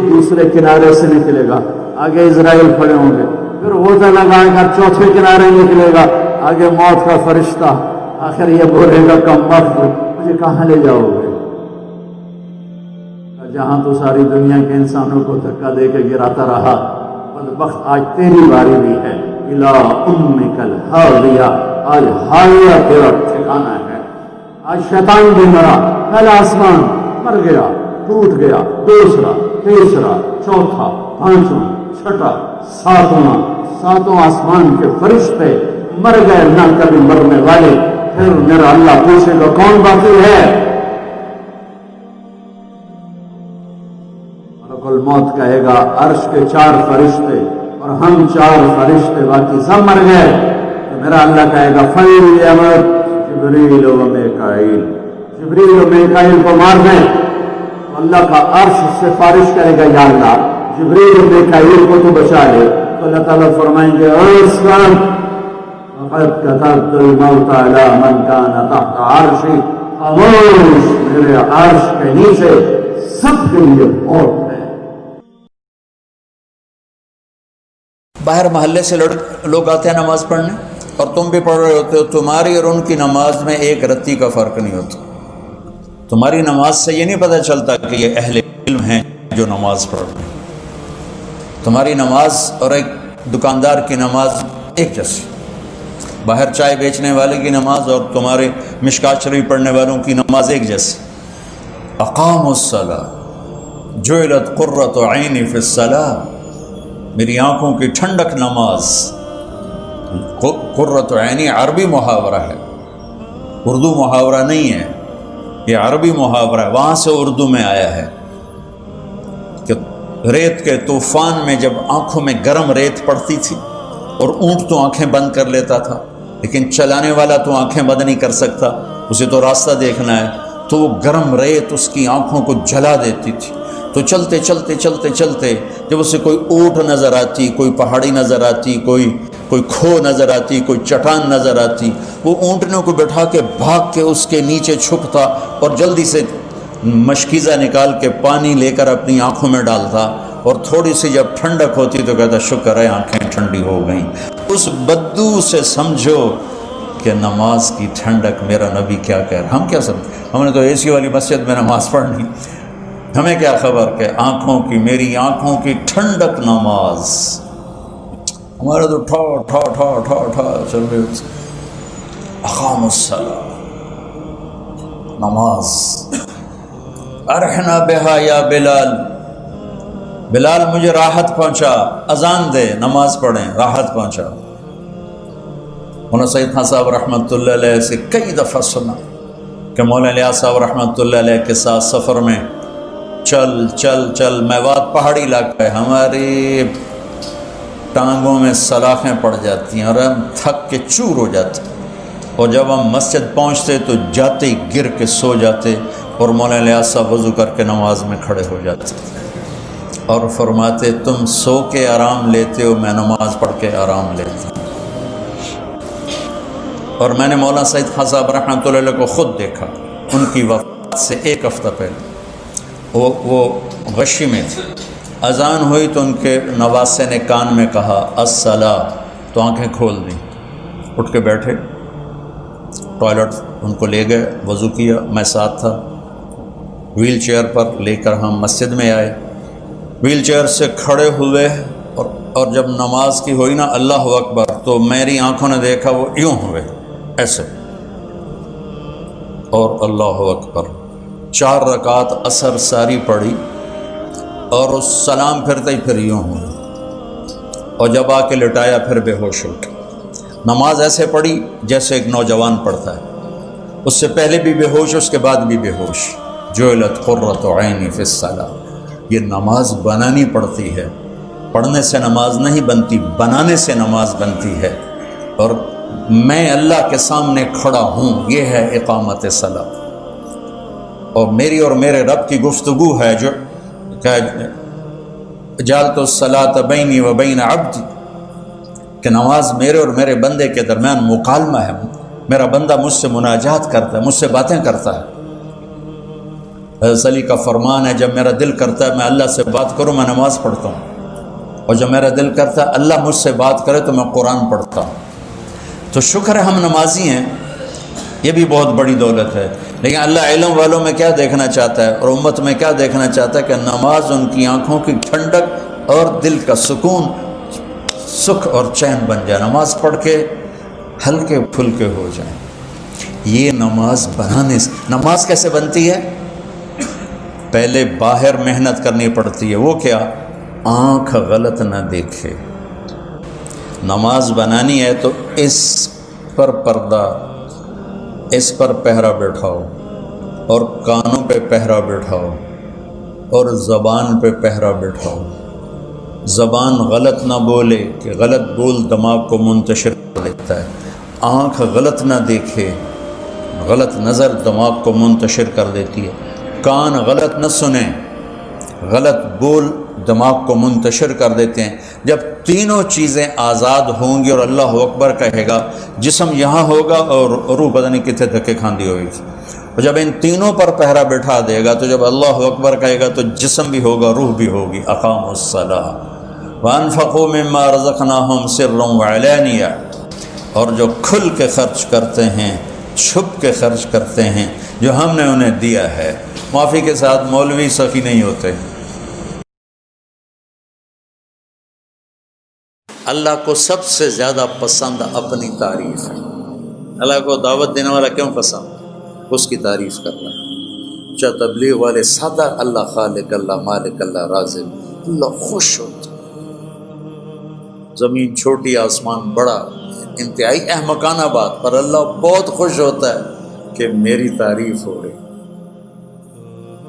D: دوسرے کنارے سے نکلے گا، آگے اسرائیل کھڑے ہوں گے، پھر غوطہ لگائے گا، چوتھے کنارے نکلے گا، آگے موت کا فرشتہ، آخر یہ بولے گا کم وقت مجھے کہاں لے جاؤ گے؟ جہاں تو ساری دنیا کے انسانوں کو دھکا دے کے گراتا رہا، بدبخت آج تیری باری بھی ہے، الا امک الہاویہ، آج ہاویہ تیرا ٹھکانہ ہے۔ آج شیطان بھی مرا، پہلا آسمان مر گیا، ٹوٹ گیا، دوسرا، تیسرا، چوتھا، پانچواں، چھٹا، ساتوں آسمان کے فرشتے مر گئے، نہ کبھی مرنے والے۔ پھر میرا اللہ پوچھے گا کون باقی ہے؟ ملک الموت کہے گا عرش کے 4 فرشتے اور ہم 4 فرشتے باقی سب مر گئے، تو میرا اللہ کہے گا فَلْيَمُتْ جبریل و میکائیل، جبریل و میکائیل کو مار دیں، تو اللہ کا عرش سفارش کرے گا یا اللہ جبریل و میکائیل کو تو بچا لے، تو اللہ تعالیٰ فرمائیں گے اسلام فقد كتبت الموت على من كان تحت عرشی، خاموش میرے عرش کے نیچے سب کے لیے موت ہے۔
A: باہر محلے سے لوگ آتے ہیں نماز پڑھنے اور تم بھی پڑھ رہے ہوتے ہو، تمہاری اور ان کی نماز میں ایک رتی کا فرق نہیں ہوتا۔ تمہاری نماز سے یہ نہیں پتہ چلتا کہ یہ اہل علم ہیں جو نماز پڑھ رہے ہیں۔ تمہاری نماز اور ایک دکاندار کی نماز ایک جیسی، باہر چائے بیچنے والے کی نماز اور تمہارے مشکات شریف پڑھنے والوں کی نماز ایک جیسی۔ اقاموا الصلاۃ جعلت قرۃ عینی فی الصلاۃ، میری آنکھوں کی ٹھنڈک نماز۔ قرۃ عینی عربی محاورہ ہے، اردو محاورہ نہیں ہے، یہ عربی محاورہ ہے، وہاں سے اردو میں آیا ہے کہ ریت کے طوفان میں جب آنکھوں میں گرم ریت پڑتی تھی اور اونٹ تو آنکھیں بند کر لیتا تھا، لیکن چلانے والا تو آنکھیں بند نہیں کر سکتا، اسے تو راستہ دیکھنا ہے، تو وہ گرم ریت اس کی آنکھوں کو جلا دیتی تھی۔ تو چلتے چلتے چلتے چلتے جب اسے کوئی اونٹ نظر آتی، کوئی پہاڑی نظر آتی، کوئی کھو نظر آتی، کوئی چٹان نظر آتی، وہ اونٹنوں کو بٹھا کے بھاگ کے اس کے نیچے چھپتا اور جلدی سے مشکیزہ نکال کے پانی لے کر اپنی آنکھوں میں ڈالتا اور تھوڑی سی جب ٹھنڈک ہوتی تو کہتا شکر ہے آنکھیں ٹھنڈی ہو گئیں. اس بدو سے سمجھو کہ نماز کی ٹھنڈک میرا نبی کیا کہہ رہا. ہم کیا سمجھ، ہم نے تو اے سی والی مسجد میں نماز پڑھنی، ہمیں کیا خبر کہ آنکھوں کی، میری آنکھوں کی ٹھنڈک نماز. ہمارا تو ٹھا ٹھا ٹھا ٹھا ٹھا چل رہے ہوتے. اقام الصلاۃ، نماز. ارحنا بہا یا بلال، بلال مجھے راحت پہنچا، اذان دے نماز پڑھیں، راحت پہنچا. مولانا سعید خان صاحب رحمۃ اللہ علیہ سے کئی دفعہ سنا کہ مولانا الیاس صاحب رحمۃ اللہ علیہ کے ساتھ سفر میں چل چل چل، میوات پہاڑی علاقہ ہے، ہماری ٹانگوں میں سلاخیں پڑ جاتی ہیں اور ہم تھک کے چور ہو جاتے، اور جب ہم مسجد پہنچتے تو جاتے ہی گر کے سو جاتے، اور مولانا الیاس صاحب وضو کر کے نماز میں کھڑے ہو جاتے اور فرماتے تم سو کے آرام لیتے ہو، میں نماز پڑھ کے آرام لیتا ہوں. اور میں نے مولانا سعید خان صاحب رحمۃ اللہ علیہ کو خود دیکھا، ان کی وفات سے ایک ہفتہ پہلے وہ غشی میں تھے. اذان ہوئی تو ان کے نواسے نے کان میں کہا الصلاۃ، تو آنکھیں کھول دیں، اٹھ کے بیٹھے، ٹوائلٹ ان کو لے گئے، وضو کیا، میں ساتھ تھا. ویل چیئر پر لے کر ہم مسجد میں آئے، ویل چیئر سے کھڑے ہوئے، اور جب نماز کی ہوئی نا اللہ اکبر، تو میری آنکھوں نے دیکھا وہ یوں ہوئے ایسے، اور اللہ اکبر. 4 رکعات عصر ساری پڑھی، اور اس سلام پھرتے ہی پھر یوں ہوئے، اور جب آ کے لٹایا پھر بے ہوش اٹھے. نماز ایسے پڑھی جیسے ایک نوجوان پڑھتا ہے، اس سے پہلے بھی بے ہوش، اس کے بعد بھی بے ہوش. جعلت قرۃ عینی فی الصلاۃ، یہ نماز بنانی پڑتی ہے، پڑھنے سے نماز نہیں بنتی، بنانے سے نماز بنتی ہے. اور میں اللہ کے سامنے کھڑا ہوں، یہ ہے اقامت صلاۃ. اور میری اور میرے رب کی گفتگو ہے جو کہ جعلت الصلاۃ بینی و بین عبدی، کہ نماز میرے اور میرے بندے کے درمیان مکالمہ ہے. میرا بندہ مجھ سے مناجات کرتا ہے، مجھ سے باتیں کرتا ہے. حضرت علی کا فرمان ہے جب میرا دل کرتا ہے میں اللہ سے بات کروں میں نماز پڑھتا ہوں، اور جب میرا دل کرتا ہے اللہ مجھ سے بات کرے تو میں قرآن پڑھتا ہوں. تو شکر ہے ہم نمازی ہیں، یہ بھی بہت بڑی دولت ہے. لیکن اللہ علم والوں میں کیا دیکھنا چاہتا ہے اور امت میں کیا دیکھنا چاہتا ہے کہ نماز ان کی آنکھوں کی ٹھنڈک اور دل کا سکون، سکھ اور چین بن جائے. نماز پڑھ کے ہلکے پھلکے ہو جائیں. یہ نماز بنانے سے. نماز کیسے بنتی ہے؟ پہلے باہر محنت کرنی پڑتی ہے. وہ کیا؟ آنکھ غلط نہ دیکھے. نماز بنانی ہے تو اس پر پردہ، اس پر پہرا بٹھاؤ، اور کانوں پہ پہرا بٹھاؤ، اور زبان پہ پہرا بٹھاؤ. زبان غلط نہ بولے کہ غلط بول دماغ کو منتشر کر دیتا ہے. آنکھ غلط نہ دیکھے، غلط نظر دماغ کو منتشر کر دیتی ہے. کان غلط نہ سنیں، غلط بول دماغ کو منتشر کر دیتے ہیں. جب تینوں چیزیں آزاد ہوں گی اور اللہ اکبر کہے گا، جسم یہاں ہوگا اور روح پتہ نہیں کتنے دھکے کھاندی ہوئے گی. اور جب ان تینوں پر پہرا بٹھا دے گا تو جب اللہ اکبر کہے گا تو جسم بھی ہوگا، روح بھی ہوگی. اقاموا الصلاۃ وانفقوا مما رزقناہم سرا وعلانیہ. اور جو کھل کے خرچ کرتے ہیں، چھپ کے خرچ کرتے ہیں جو ہم نے انہیں دیا ہے. معافی کے ساتھ مولوی سخی نہیں ہوتے. اللہ کو سب سے زیادہ پسند اپنی تعریف ہے. اللہ کو دعوت دینے والا کیوں پسند؟ اس کی تعریف کرنا. چاہے تبلیغ والے سادہ اللہ خالق، اللہ مالک، اللہ رازق، اللہ خوش ہوتا. زمین چھوٹی آسمان بڑا، انتہائی احمقانہ بات، پر اللہ بہت خوش ہوتا ہے کہ میری تعریف ہو رہی.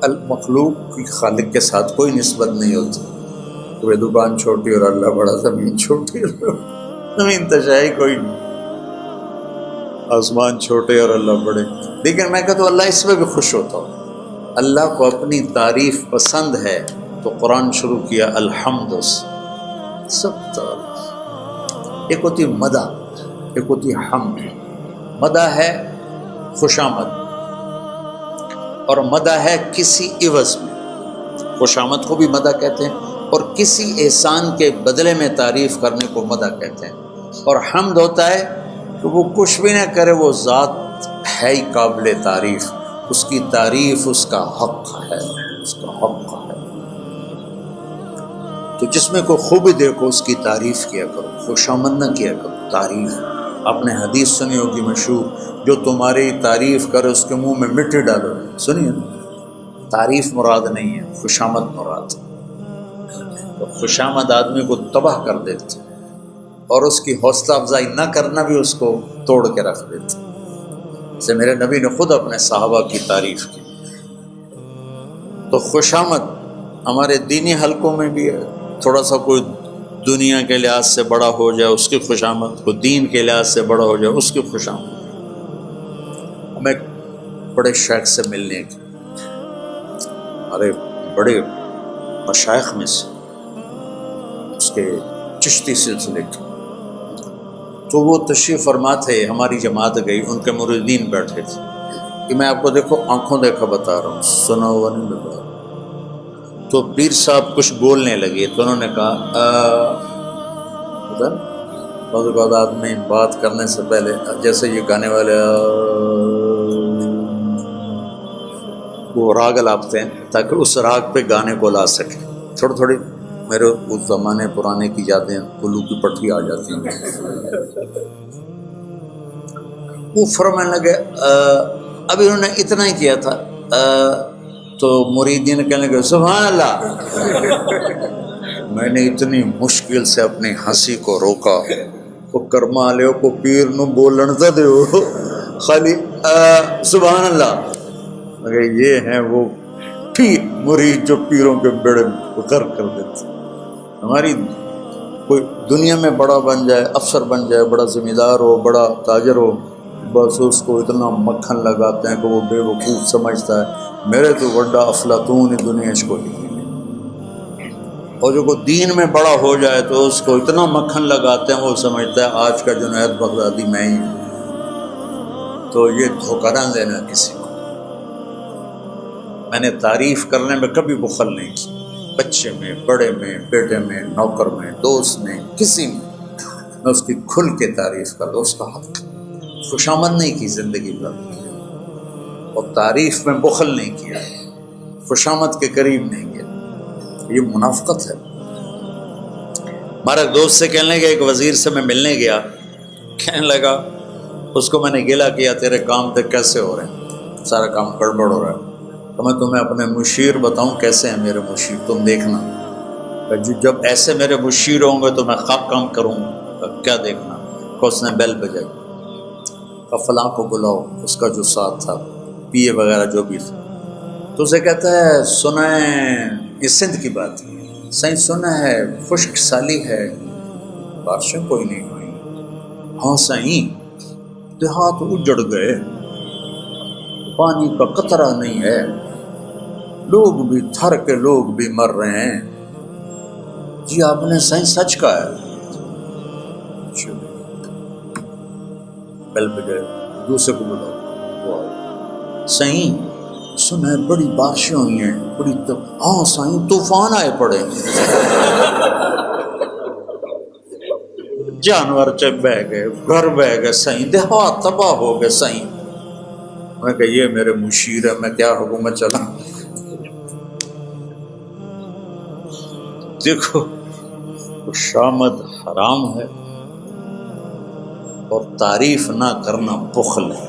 A: المخلوق کی خالق کے ساتھ کوئی نسبت نہیں ہوتی. تو دکان چھوٹی اور اللہ بڑا، زمین چھوٹی اور زمین تشائی کوئی نہیں، آسمان چھوٹے اور اللہ بڑے. لیکن میں کہتا ہوں اللہ اس میں بھی خوش ہوتا ہوں. اللہ کو اپنی تعریف پسند ہے تو قرآن شروع کیا الحمد سے. سب تعریف، ایک ہوتی مدح، ایک ہوتی حمد. مدح ہے خوشامد، اور مدح ہے کسی عوض میں. خوشامد کو بھی مدح کہتے ہیں اور کسی احسان کے بدلے میں تعریف کرنے کو مدح کہتے ہیں۔ اور حمد ہوتا ہے کہ وہ کچھ بھی نہ کرے، وہ ذات ہے ہی قابل تعریف، اس کی تعریف اس کا حق ہے، اس کا حق ہے۔ تو جس میں کوئی خوبی دیکھو اس کی تعریف کیا کرو، خوشامد نہ کیا کرو، تعریف۔ آپ نے حدیث سنی ہوگی مشہور، جو تمہاری تعریف کرے اس کے منہ میں مٹی ڈالو، سنیے نا؟ تعریف مراد نہیں ہے، خوشامد مراد ہے۔ تو خوشامد آدمی کو تباہ کر دیتے اور اس کی حوصلہ افزائی نہ کرنا بھی اس کو توڑ کے رکھ دیتے۔ جیسے میرے نبی نے خود اپنے صحابہ کی تعریف کی۔ تو خوشامد ہمارے دینی حلقوں میں بھی ہے، تھوڑا سا کوئی دنیا کے لحاظ سے بڑا ہو جائے اس کی خوشامد، کوئی دین کے لحاظ سے بڑا ہو جائے اس کی خوشامد۔ ہمیں بڑے شیخ سے ملنے کی، ہمارے بڑے مشائخ میں سے، اس کے چشتی سلسلے کے، تو وہ تشریف فرما تھے، ہماری جماعت گئی، ان کے مریدین بیٹھے تھے کہ میں آپ کو دیکھو آنکھوں دیکھا بتا رہا ہوں، سنا ہوا نہیں بتا رہا ہوں۔ تو پیر صاحب کچھ بولنے لگے تو انہوں نے کہا بعض اوقات آدمی بات کرنے سے پہلے جیسے یہ گانے والے وہ راگ لاپتے ہیں تاکہ اس راگ پہ گانے کو لا سکے۔ تھوڑی تھوڑی میرے اس زمانے پرانے کی یادیں الو کی پٹھی آ جاتی ہیں۔ وہ فرمانے لگے ابھی انہوں نے اتنا ہی کیا تھا تو مریدین کہنے لگے سبحان اللہ۔ میں نے اتنی مشکل سے اپنی ہنسی کو روکا، وہ کرما لے کو پیر نو بولن تو دے خالی سبحان اللہ۔ مگر یہ ہیں وہ پیر مرید جو پیروں کے بیڑے غرق کر دیتے۔ ہماری کوئی دنیا میں بڑا بن جائے، افسر بن جائے، بڑا زمیندار ہو، بڑا تاجر ہو، بس اس کو اتنا مکھن لگاتے ہیں کہ وہ بے وقوف سمجھتا ہے میرے تو بڑا افلاطون دنیا اس کو نہیں۔ اور جو کوئی دین میں بڑا ہو جائے تو اس کو اتنا مکھن لگاتے ہیں وہ سمجھتا ہے آج کا جنید بغدادی میں ہی ہوں۔ تو یہ دھوکہ نہ دینا کسی کو۔ میں نے تعریف کرنے میں کبھی بخل نہیں کی، بچے میں، بڑے میں، بیٹے میں، نوکر میں، دوست میں، کسی میں اس کی کھل کے تعریف کر دو، اس کا حق۔ خوشامد نہیں کی زندگی پر، اور تعریف میں بخل نہیں کیا، خوشامد کے قریب نہیں گیا، یہ منافقت ہے۔ ہمارا دوست سے کہنے لگا، ایک وزیر سے میں ملنے گیا، کہنے لگا اس کو میں نے گلا کیا تیرے کام تھے کیسے ہو رہے ہیں، سارا کام گڑبڑ ہو رہا ہے، تو میں تمہیں اپنے مشیر بتاؤں کیسے ہیں میرے مشیر، تم دیکھنا، جب ایسے میرے مشیر ہوں گے تو میں خواب کام کروں گا، کیا دیکھنا۔ کہ اس نے بیل بجائی، فلاں کو بلاؤ، اس کا جو ساتھ تھا، پیے وغیرہ جو بھی تھا، تو اسے کہتا ہے سنیں، یہ سندھ کی بات ہے، صحیح سنا ہے خشک سالی ہے، بارشیں کوئی نہیں ہوئی۔ ہاں صحیح، دیہات اجڑ گئے، پانی کا قطرہ نہیں ہے، لوگ بھی تھر کے لوگ بھی مر رہے ہیں۔ جی آپ نے صحیح سچ کہا ہے۔ بل بجائے دوسرے کو بلاؤ، صحیح سنا ہے بڑی بارشیں ہوئی ہیں، بڑی ہاں صحیح طوفان آئے پڑے، جانور چب بہ گئے، گھر بہ گئے، صحیح دیہات تباہ ہو گئے، صحیح۔ میں کہ یہ میرے مشیر ہے، میں کیا حکومت چلا۔ دیکھو خوشامد حرام ہے اور تعریف نہ کرنا بخل ہے۔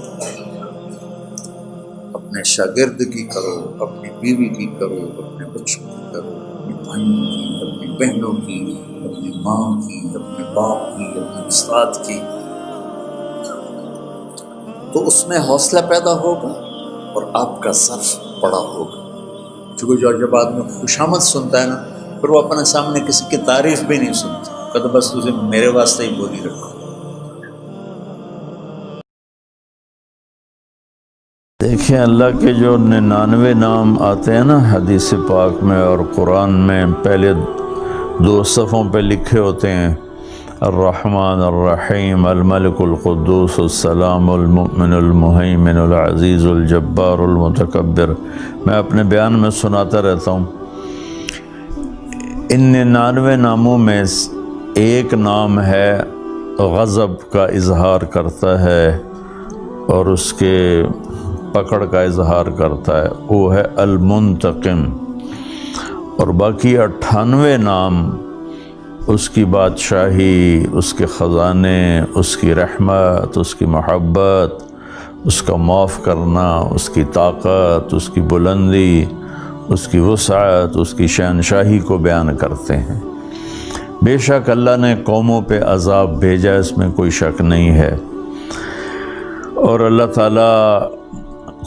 A: اپنے شاگرد کی کرو، اپنی بیوی کی کرو، اپنے بچوں کی کرو، اپنے بھائیوں کی، اپنی بہنوں کی، اپنی ماں کی، اپنے باپ کی، اپنے استاد کی، تو اس میں حوصلہ پیدا ہوگا اور آپ کا صرف بڑا ہوگا۔ چونکہ جب آدمی خوشامد سنتا ہے نا، پھر وہ اپنے سامنے کسی کی تعریف بھی نہیں سنتا، کہ بس تجھے میرے واسطے ہی بولی رکھو۔
E: دیکھیں اللہ کے جو 99 نام آتے ہیں نا حدیث پاک میں اور قرآن میں، پہلے 2 صفوں پہ لکھے ہوتے ہیں، الرحمن الرحیم، الملک القدوس السلام المؤمن المہیمن العزیز الجبار المتکبر۔ میں اپنے بیان میں سناتا رہتا ہوں، ان 99 ناموں میں ایک نام ہے غضب کا اظہار کرتا ہے اور اس کے پکڑ کا اظہار کرتا ہے، وہ ہے المنتقم، اور باقی 98 نام اس کی بادشاہی، اس کے خزانے، اس کی رحمت، اس کی محبت، اس کا معاف کرنا، اس کی طاقت، اس کی بلندی، اس کی وسعت، اس کی شہنشاہی کو بیان کرتے ہیں۔ بے شک اللہ نے قوموں پہ عذاب بھیجا، اس میں کوئی شک نہیں ہے، اور اللہ تعالیٰ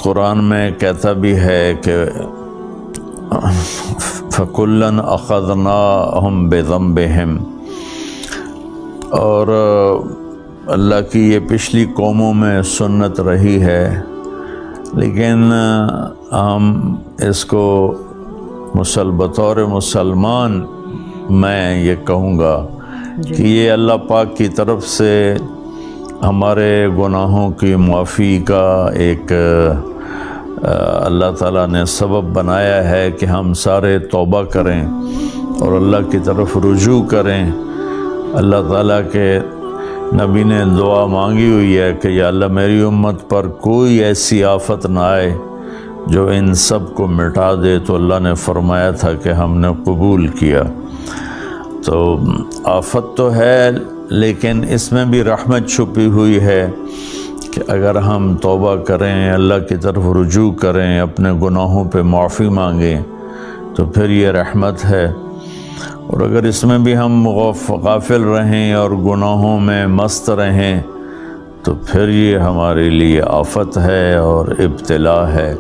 E: قرآن میں کہتا بھی ہے کہ فَكُلًّا أَخَذْنَاهُمْ بِذَنبِهِمْ، اور اللہ کی یہ پچھلی قوموں میں سنت رہی ہے، لیکن ہم اس کو بطور مسلمان میں یہ کہوں گا کہ یہ اللہ پاک کی طرف سے ہمارے گناہوں کی معافی کا ایک اللہ تعالیٰ نے سبب بنایا ہے کہ ہم سارے توبہ کریں اور اللہ کی طرف رجوع کریں۔ اللہ تعالیٰ کے نبی نے دعا مانگی ہوئی ہے کہ یا اللہ میری امت پر کوئی ایسی آفت نہ آئے جو ان سب کو مٹا دے، تو اللہ نے فرمایا تھا کہ ہم نے قبول کیا۔ تو آفت تو ہے، لیکن اس میں بھی رحمت چھپی ہوئی ہے کہ اگر ہم توبہ کریں، اللہ کی طرف رجوع کریں، اپنے گناہوں پہ معافی مانگیں، تو پھر یہ رحمت ہے۔ اور اگر اس میں بھی ہم غافل رہیں اور گناہوں میں مست رہیں تو پھر یہ ہمارے لیے آفت ہے اور ابتلا ہے۔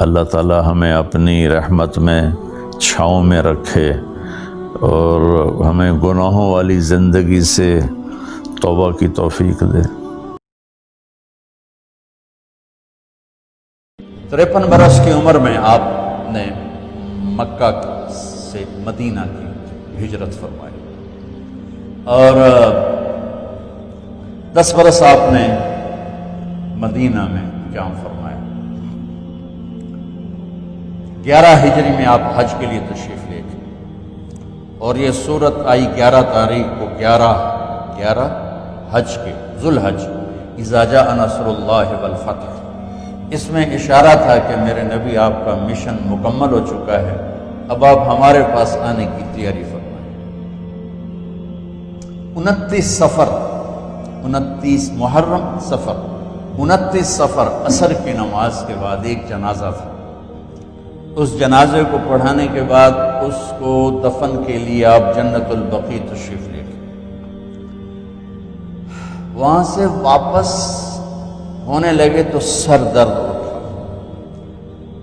E: اللہ تعالی ہمیں اپنی رحمت میں چھاؤں میں رکھے اور ہمیں گناہوں والی زندگی سے توبہ کی توفیق دے۔
A: 53 برس کی عمر میں آپ نے مکہ سے مدینہ کی ہجرت فرمائی، اور 10 برس آپ نے مدینہ میں قیام فرمایا۔ 11 ہجری میں آپ حج کے لیے تشریف لے گئے، اور یہ صورت آئی 11 تاریخ کو، 11 حج کے ذوالحج، اذا جاء نصر اللہ والفتح۔ اس میں اشارہ تھا کہ میرے نبی آپ کا مشن مکمل ہو چکا ہے، اب آپ ہمارے پاس آنے کی تیاری فرمائیں۔ 29 صفر، 29 محرم صفر، 29 صفر عصر کی نماز کے بعد ایک جنازہ تھا۔ اس جنازے کو پڑھانے کے بعد اس کو دفن کے لیے آپ جنت البقیع تشریف لے گئے۔ وہاں سے واپس ہونے لگے تو سر درد اٹھا،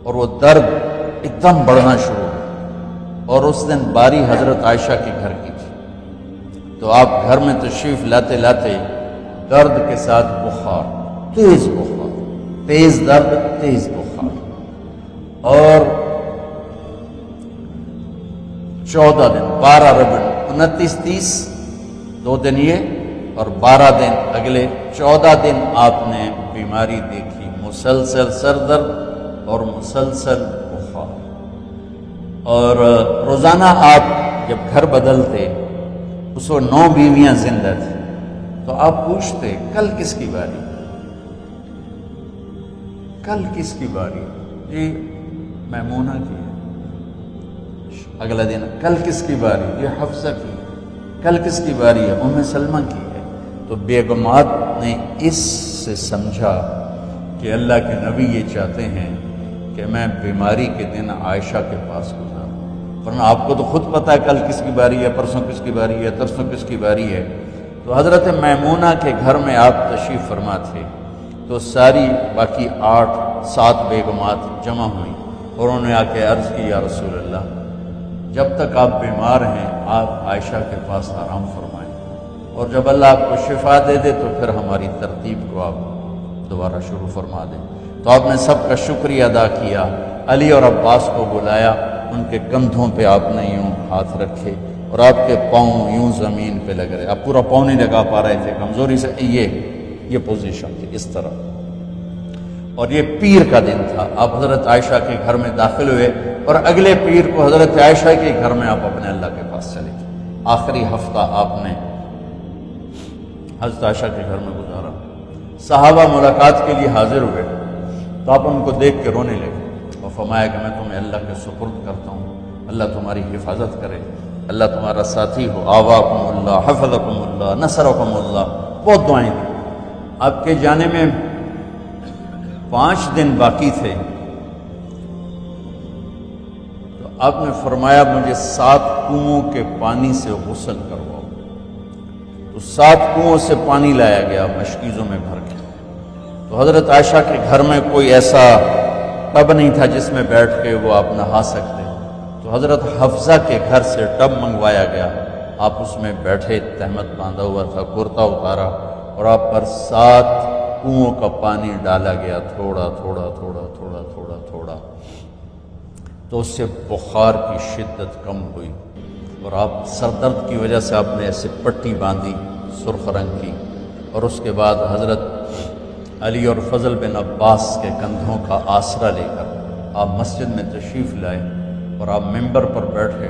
A: اور وہ درد ایک دم بڑھنا شروع ہوا، اور اس دن باری حضرت عائشہ کے گھر کی تھی۔ تو آپ گھر میں تشریف لاتے لاتے درد کے ساتھ بخار، تیز بخار، تیز درد، تیز بخار، اور 14 دن، 12 ربع، 29 30 2 دن یہ اور 12 دن اگلے 14 دن آپ نے بیماری دیکھی، مسلسل سر درد اور مسلسل بخار۔ اور روزانہ آپ جب گھر بدلتے، اس وقت 9 بیویاں زندہ تھیں، تو آپ پوچھتے کل کس کی باری، کل کس کی باری؟ جی میمونہ کی ہے۔ اگلا دن کل کس کی باری؟ یہ حفصہ کی۔ کل کس کی باری ہے؟ ام سلمہ کی ہے۔ تو بیگمات نے اس سے سمجھا کہ اللہ کے نبی یہ چاہتے ہیں کہ میں بیماری کے دن عائشہ کے پاس گزاروں، ورنہ آپ کو تو خود پتہ ہے کل کس کی باری ہے، پرسوں کس کی باری ہے، ترسوں کس کی باری ہے۔ تو حضرت میمونہ کے گھر میں آپ تشریف فرما تھے، تو ساری باقی 8-7 بیگمات جمع ہوئیں، اور انہوں نے آ کے عرض کی یا رسول اللہ، جب تک آپ بیمار ہیں آپ عائشہ کے پاس آرام فرمائیں، اور جب اللہ آپ کو شفا دے دے تو پھر ہماری ترتیب کو آپ دوبارہ شروع فرما دیں۔ تو آپ نے سب کا شکریہ ادا کیا، علی اور عباس کو بلایا، ان کے کندھوں پہ آپ نے یوں ہاتھ رکھے، اور آپ کے پاؤں یوں زمین پہ لگ رہے، آپ پورا پاؤں نہیں لگا پا رہے تھے کمزوری سے، یہ پوزیشن تھی اس طرح۔ اور یہ پیر کا دن تھا، آپ حضرت عائشہ کے گھر میں داخل ہوئے، اور اگلے پیر کو حضرت عائشہ کے گھر میں آپ اپنے اللہ کے پاس چلے گئے۔ آخری ہفتہ آپ نے حضرت عائشہ کے گھر میں گزارا۔ صحابہ ملاقات کے لیے حاضر ہوئے تو آپ ان کو دیکھ کے رونے لگے اور فرمایا کہ میں تمہیں اللہ کے سپرد کرتا ہوں، اللہ تمہاری حفاظت کرے، اللہ تمہارا ساتھی ہو، آواکم اللہ، حفظکم اللہ، نصرکم اللہ۔ بہت دعائیں دی۔ آپ کے جانے میں 5 دن باقی تھے تو آپ نے فرمایا مجھے 7 کنووں کے پانی سے غسل کرواؤ۔ تو 7 کنووں سے پانی لایا گیا مشکیزوں میں بھر کے۔ تو حضرت عائشہ کے گھر میں کوئی ایسا ٹب نہیں تھا جس میں بیٹھ کے وہ آپ نہا سکتے، تو حضرت حفصہ کے گھر سے ٹب منگوایا گیا۔ آپ اس میں بیٹھے، تہمت باندھا ہوا تھا، کرتا اتارا اور آپ پر 7 کنووں کا پانی ڈالا گیا، تھوڑا تھوڑا تھوڑا تھوڑا تھوڑا تھوڑا، تو اس سے بخار کی شدت کم ہوئی اور آپ سر درد کی وجہ سے آپ نے ایسے پٹی باندھی سرخ رنگ کی، اور اس کے بعد حضرت علی اور فضل بن عباس کے کندھوں کا آسرا لے کر آپ مسجد میں تشریف لائے اور آپ ممبر پر بیٹھے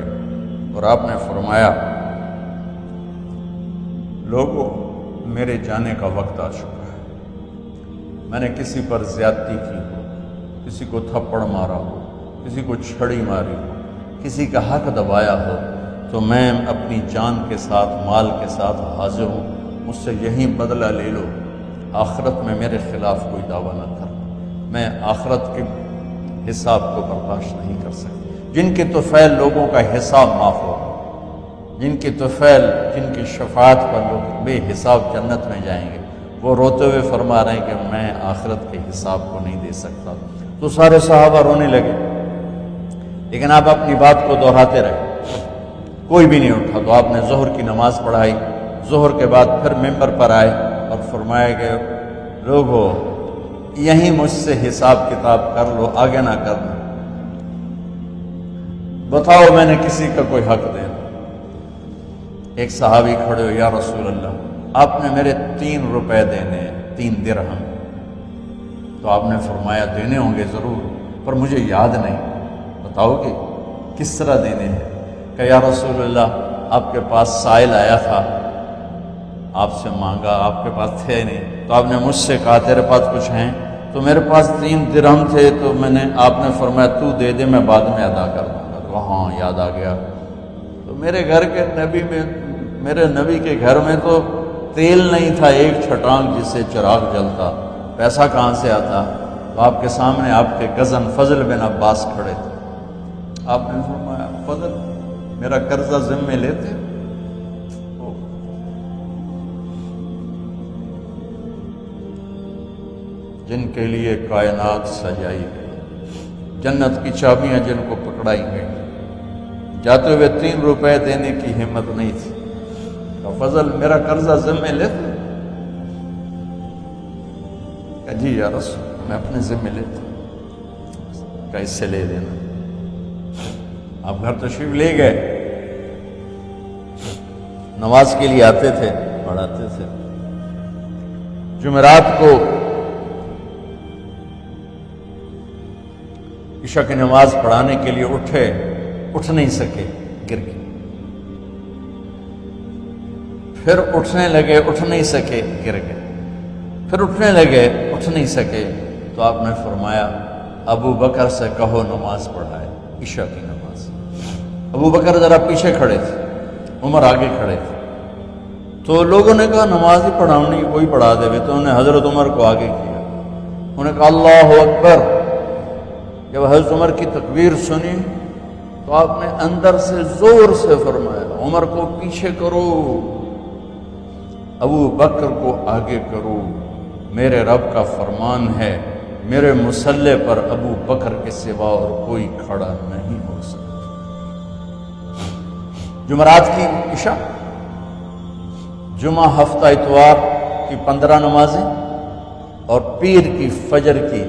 A: اور آپ نے فرمایا لوگوں میرے جانے کا وقت آ چکا ہے، میں نے کسی پر زیادتی کی ہو، کسی کو تھپڑ مارا ہو، کسی کو چھڑی ماری ہو، کسی کا حق دبایا ہو، تو میں اپنی جان کے ساتھ مال کے ساتھ حاضر ہوں، مجھ سے یہیں بدلہ لے لو، آخرت میں میرے خلاف کوئی دعویٰ نہ کرنا، میں آخرت کے حساب کو برداشت نہیں کر سکتا۔ جن کے طفیل لوگوں کا حساب معاف ہوگا، جن کی طفیل، جن کی شفاعت پر لوگ بے حساب جنت میں جائیں گے، وہ روتے ہوئے فرما رہے ہیں کہ میں آخرت کے حساب کو نہیں دے سکتا۔ تو سارے صحابہ رونے لگے، لیکن آپ اپنی بات کو دہراتے رہے، کوئی بھی نہیں اٹھا۔ تو آپ نے ظہر کی نماز پڑھائی، ظہر کے بعد پھر ممبر پر آئے اور فرمایا کہ لوگو یہیں مجھ سے حساب کتاب کر لو، آگے نہ کرنا، بتاؤ میں نے کسی کا کوئی حق دینا۔ ایک صحابی کھڑے ہو، یا رسول اللہ آپ نے میرے 3 روپے دینے ہیں، 3 درہم۔ تو آپ نے فرمایا دینے ہوں گے ضرور، پر مجھے یاد نہیں، بتاؤ کہ کس طرح دینے ہیں؟ کہ یا رسول اللہ آپ کے پاس سائل آیا تھا، آپ سے مانگا، آپ کے پاس تھے نہیں، تو آپ نے مجھ سے کہا تیرے پاس کچھ ہیں؟ تو میرے پاس 3 درہم تھے، تو آپ نے فرمایا تو دے دے، میں بعد میں ادا کر دوں گا۔ تو ہاں یاد آ گیا۔ تو میرے گھر کے میرے نبی کے گھر میں تو تیل نہیں تھا، ایک چھٹانگ جس سے چراغ جلتا، پیسہ کہاں سے آتا؟ تو آپ کے سامنے آپ کے کزن فضل بن عباس کھڑے تھے۔ آپ نے فرمایا فضل میرا قرضہ ذمے لیتے؟ جن کے لیے کائنات سجائی گئی، جنت کی چابیاں جن کو پکڑائی گئی، جاتے ہوئے 3 روپے دینے کی ہمت نہیں تھی۔ فضل میرا قرضہ ذمے لیتے؟ کہ جی یا رسول میں اپنے ذمے لیتا ہوں۔ کہ اس سے لے لینا۔ آپ گھر تشریف لے گئے، نماز کے لیے آتے تھے، پڑھاتے تھے۔ جمعرات کو عشاء کی نماز پڑھانے کے لیے اٹھ نہیں سکے، گر گئے، پھر اٹھنے لگے، اٹھ نہیں سکے، گر گئے، پھر اٹھنے لگے، اٹھ نہیں سکے۔ تو آپ نے فرمایا ابو بکر سے کہو نماز پڑھائے، عشاء کی نماز۔ ابو بکر ذرا پیچھے کھڑے تھے، عمر آگے کھڑے تھے، تو لوگوں نے کہا نماز ہی پڑھاؤنی، کوئی پڑھا دے۔ تو انہوں نے حضرت عمر کو آگے کیا، انہوں نے کہا اللہ اکبر۔ جب حضرت عمر کی تکبیر سنی تو آپ نے اندر سے زور سے فرمایا عمر کو پیچھے کرو، ابو بکر کو آگے کرو، میرے رب کا فرمان ہے میرے مصلی پر ابو بکر کے سوا اور کوئی کھڑا نہیں ہو سکتا۔ جمعرات کی عشاء، جمعہ ہفتہ اتوار کی 15 نمازیں اور پیر کی فجر کی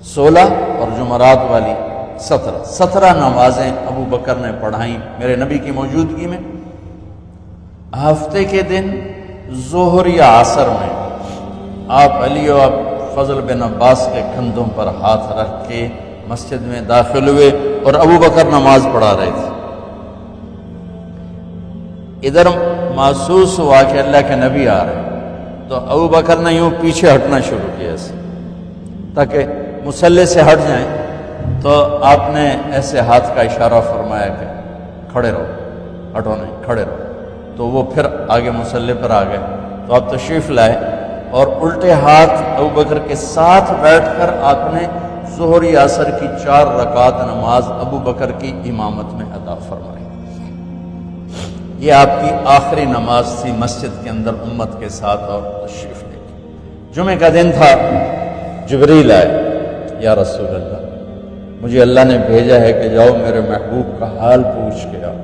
A: 16 اور جمعرات والی 17 نمازیں ابو بکر نے پڑھائیں میرے نبی کی موجودگی میں۔ ہفتے کے دن ظہر یا عصر میں آپ علی اور فضل بن عباس کے کندھوں پر ہاتھ رکھ کے
E: مسجد میں داخل ہوئے اور ابو بکر نماز پڑھا رہے تھے۔ ادھر محسوس ہوا کہ اللہ کے نبی آ رہے ہیں، تو ابو بکر نے یوں پیچھے ہٹنا شروع کیا ایسے تاکہ مصلی سے ہٹ جائیں، تو آپ نے ایسے ہاتھ کا اشارہ فرمایا کہ کھڑے رہو، ہٹو نہیں، کھڑے رہو۔ تو وہ پھر آگے مصلی پر آ گئے، تو آپ تشریف لائے اور الٹے ہاتھ ابو بکر کے ساتھ بیٹھ کر آپ نے ظہر عصر کی 4 رکعت نماز ابو بکر کی امامت میں ادا فرمائی۔ یہ آپ کی آخری نماز تھی مسجد کے اندر امت کے ساتھ، اور تشریف لے کے جمعے کا دن تھا، جبریل آئے، یا رسول اللہ مجھے اللہ نے بھیجا ہے کہ جاؤ میرے محبوب کا حال پوچھ کے آؤ۔